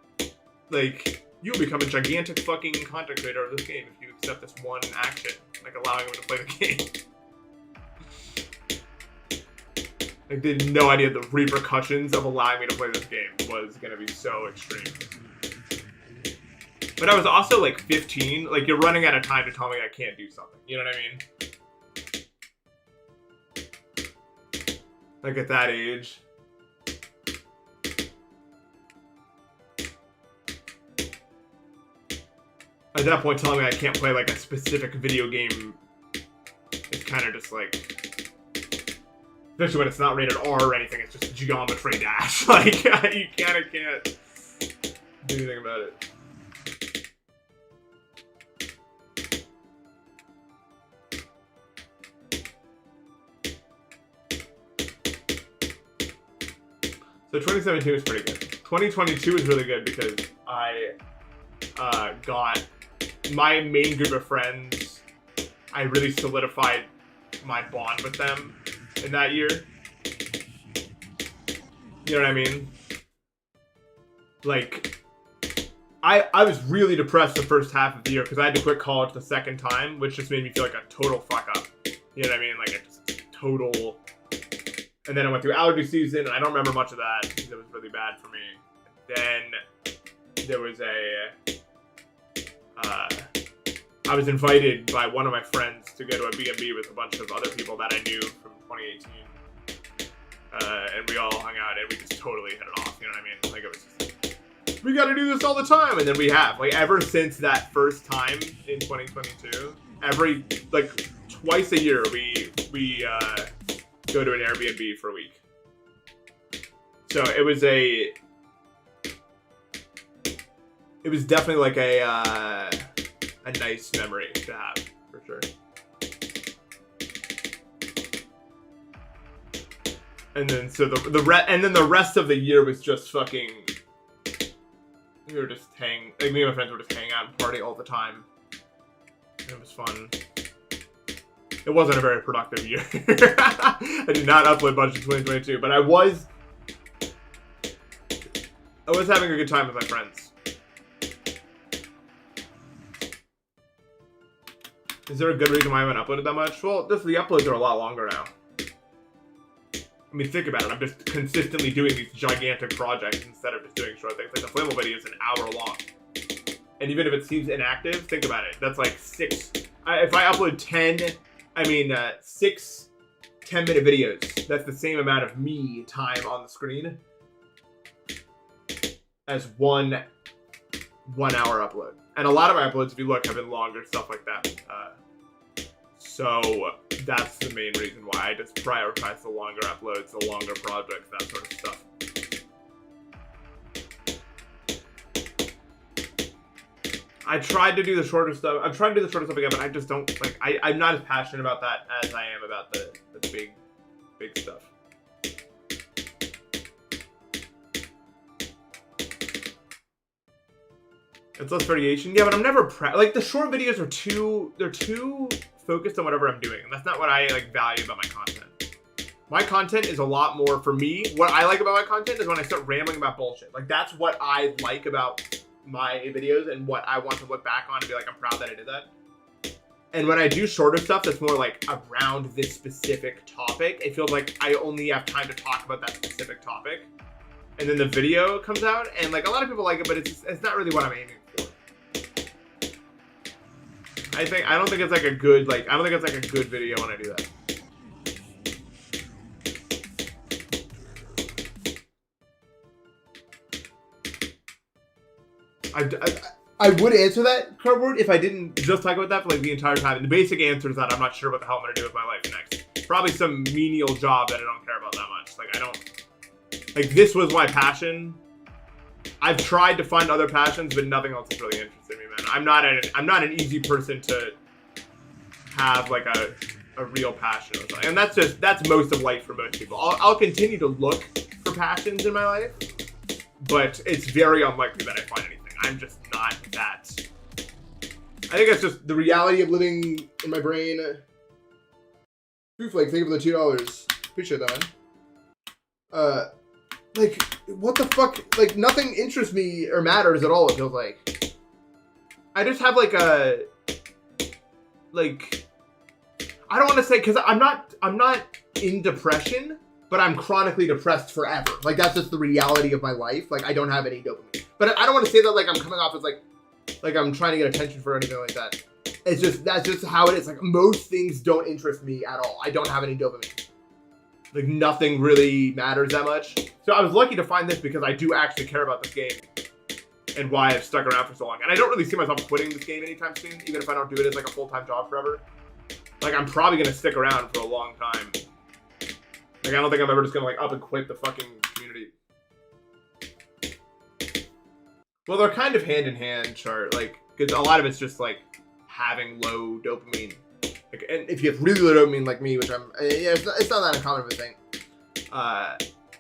like, you'll become a gigantic fucking content creator of this game if you accept this one action, like allowing them to play the game. Like, they had no idea the repercussions of allowing me to play this game was gonna be so extreme. But I was also like 15, like you're running out of time to tell me I can't do something, you know what I mean? Like at that age. At that point, telling me I can't play like a specific video game is kind of just like, especially when it's not rated R or anything, it's just Geometry Dash. Like, you kind of can't do anything about it. So 2017 was pretty good. 2022 was really good because I got my main group of friends. I really solidified my bond with them in that year. You know what I mean? Like, I was really depressed the first half of the year because I had to quit college the second time, which just made me feel like a total fuck up. You know what I mean? Like a just total. And then I went through allergy season, and I don't remember much of that because it was really bad for me. Then there was I was invited by one of my friends to go to a B&B with a bunch of other people that I knew from 2018. And we all hung out, and we just totally hit it off, you know what I mean? Like, it was just, we gotta do this all the time, and then we have. Like, ever since that first time in 2022, like, twice a year, we go to an Airbnb for a week. So it was definitely like a nice memory to have, for sure. And then so the rest of the year was just fucking, we were just me and my friends were just hanging out and party all the time. And it was fun. It wasn't a very productive year. I did not upload much in 2022, but I was having a good time with my friends. Is there a good reason why I haven't uploaded that much? Well, just the uploads are a lot longer now. I mean, think about it. I'm just consistently doing these gigantic projects instead of just doing short things. Like the Flammable video is an hour long. And even if it seems inactive, think about it. That's like if I upload 6 10-minute videos, that's the same amount of me time on the screen as one hour upload. And a lot of my uploads, if you look, have been longer, stuff like that. So that's the main reason why I just prioritize the longer uploads, the longer projects, that sort of stuff. I tried to do the shorter stuff. I'm trying to do the shorter stuff again, but I just don't, like, I'm not as passionate about that as I am about the big stuff. It's less variation. Yeah, but I'm never like the short videos are they're too focused on whatever I'm doing, and that's not what I like value about my content. My content is a lot more, for me, what I like about my content is when I start rambling about bullshit. Like, that's what I like about my videos and what I want to look back on and be like, I'm proud that I did that. And when I do shorter stuff that's more like around this specific topic, it feels like I only have time to talk about that specific topic. And then the video comes out, and like a lot of people like it, but it's not really what I'm aiming for. I don't think it's like a good video when I do that. I would answer that, Cardboard, if I didn't just talk about that for like the entire time. And the basic answer is that I'm not sure what the hell I'm gonna do with my life next. Probably some menial job that I don't care about that much. Like, I don't, like, this was my passion. I've tried to find other passions, but nothing else has really interested me, man. I'm not an easy person to have like a real passion or something. And that's most of life for most people. I'll continue to look for passions in my life, but it's very unlikely that I find anything. I'm just not that. I think that's just the reality of living in my brain. Prooflake, thank you for the $2. Appreciate that, man. Like, what the fuck? Like, nothing interests me or matters at all, it feels like. I just have like a, like, I don't want to say, because I'm not in depression, but I'm chronically depressed forever. Like, that's just the reality of my life. Like, I don't have any dopamine. But I don't want to say that like I'm coming off as like I'm trying to get attention for anything like that. It's just, that's just how it is. Like, most things don't interest me at all. I don't have any dopamine. Like, nothing really matters that much. So I was lucky to find this because I do actually care about this game and why I've stuck around for so long. And I don't really see myself quitting this game anytime soon, even if I don't do it as like a full-time job forever. Like, I'm probably going to stick around for a long time. Like, I don't think I'm ever just going to like up and quit the fucking community. Well, they're kind of hand in hand, Chart. Like, because a lot of it's just like having low dopamine. Like, and if you have really low dopamine like me, which I'm, yeah, it's not that uncommon of a thing.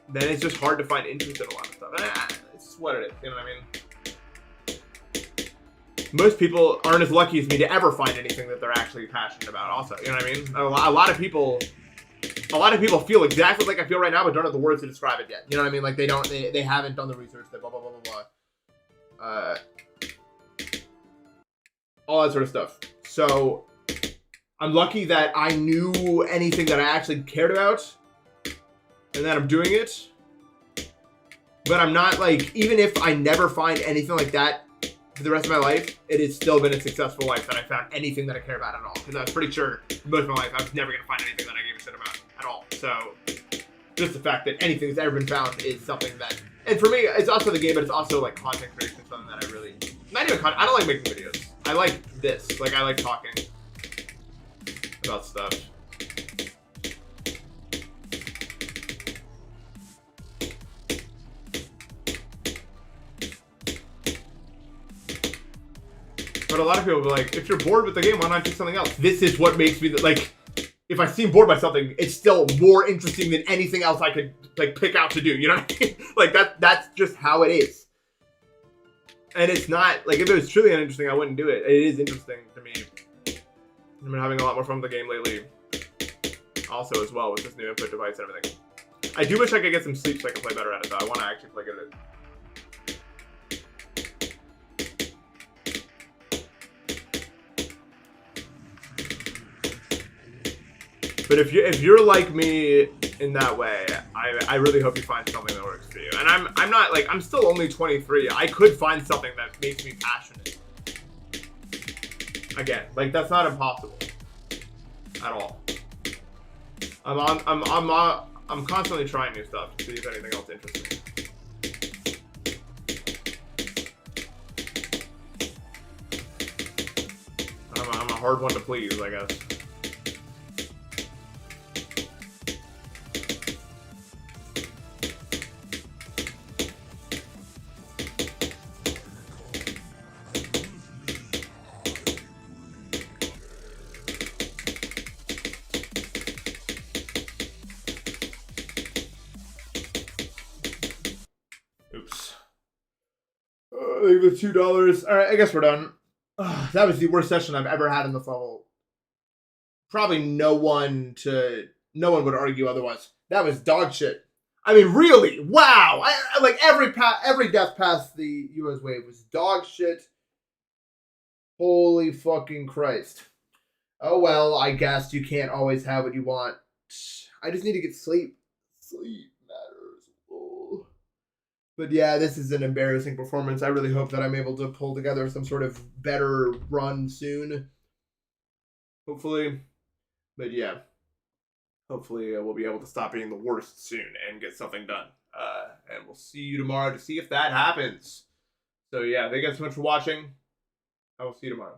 Then it's just hard to find interest in a lot of stuff. It's just what it is. You know what I mean? Most people aren't as lucky as me to ever find anything that they're actually passionate about. Also, you know what I mean? A lot of people feel exactly like I feel right now, but don't have the words to describe it yet. You know what I mean? Like, they haven't done the research. That blah blah blah blah blah. All that sort of stuff. So I'm lucky that I knew anything that I actually cared about and that I'm doing it. But I'm not like, even if I never find anything like that for the rest of my life, it has still been a successful life that I found anything that I care about at all. Because I was pretty sure most of my life I was never going to find anything that I gave a shit about at all. So just the fact that anything that's ever been found is something that, and for me, it's also the game, but it's also like content creation, something that I really, not even content, I don't like making videos. I like this. Like, I like talking about stuff. But a lot of people will be like, if you're bored with the game, why not do something else? This is what makes me, like, if I seem bored by something, it's still more interesting than anything else I could, like, pick out to do. You know what I mean? Like, that's just how it is. And it's not, like, if it was truly uninteresting, I wouldn't do it. It is interesting to me. I've been having a lot more fun with the game lately. Also, as well, with this new input device and everything. I do wish I could get some sleep so I can play better at it, though. I want to actually play good at it. But if you're like me in that way, I really hope you find something that works for you. And I'm not, like, I'm still only 23. I could find something that makes me passionate. Again, like, that's not impossible at all. I'm constantly trying new stuff to see if anything else interests me. I'm a hard one to please, I guess. Leave with $2. All right, I guess we're done. That was the worst session I've ever had in this level. Probably no one would argue otherwise. That was dog shit. I mean, really, wow! I like every death past the US wave was dog shit. Holy fucking Christ! Oh well, I guess you can't always have what you want. I just need to get sleep. Sleep matters. Oh. But yeah, this is an embarrassing performance. I really hope that I'm able to pull together some sort of better run soon. Hopefully. But yeah. Hopefully we'll be able to stop being the worst soon and get something done. And we'll see you tomorrow to see if that happens. So yeah, thank you guys so much for watching. I will see you tomorrow.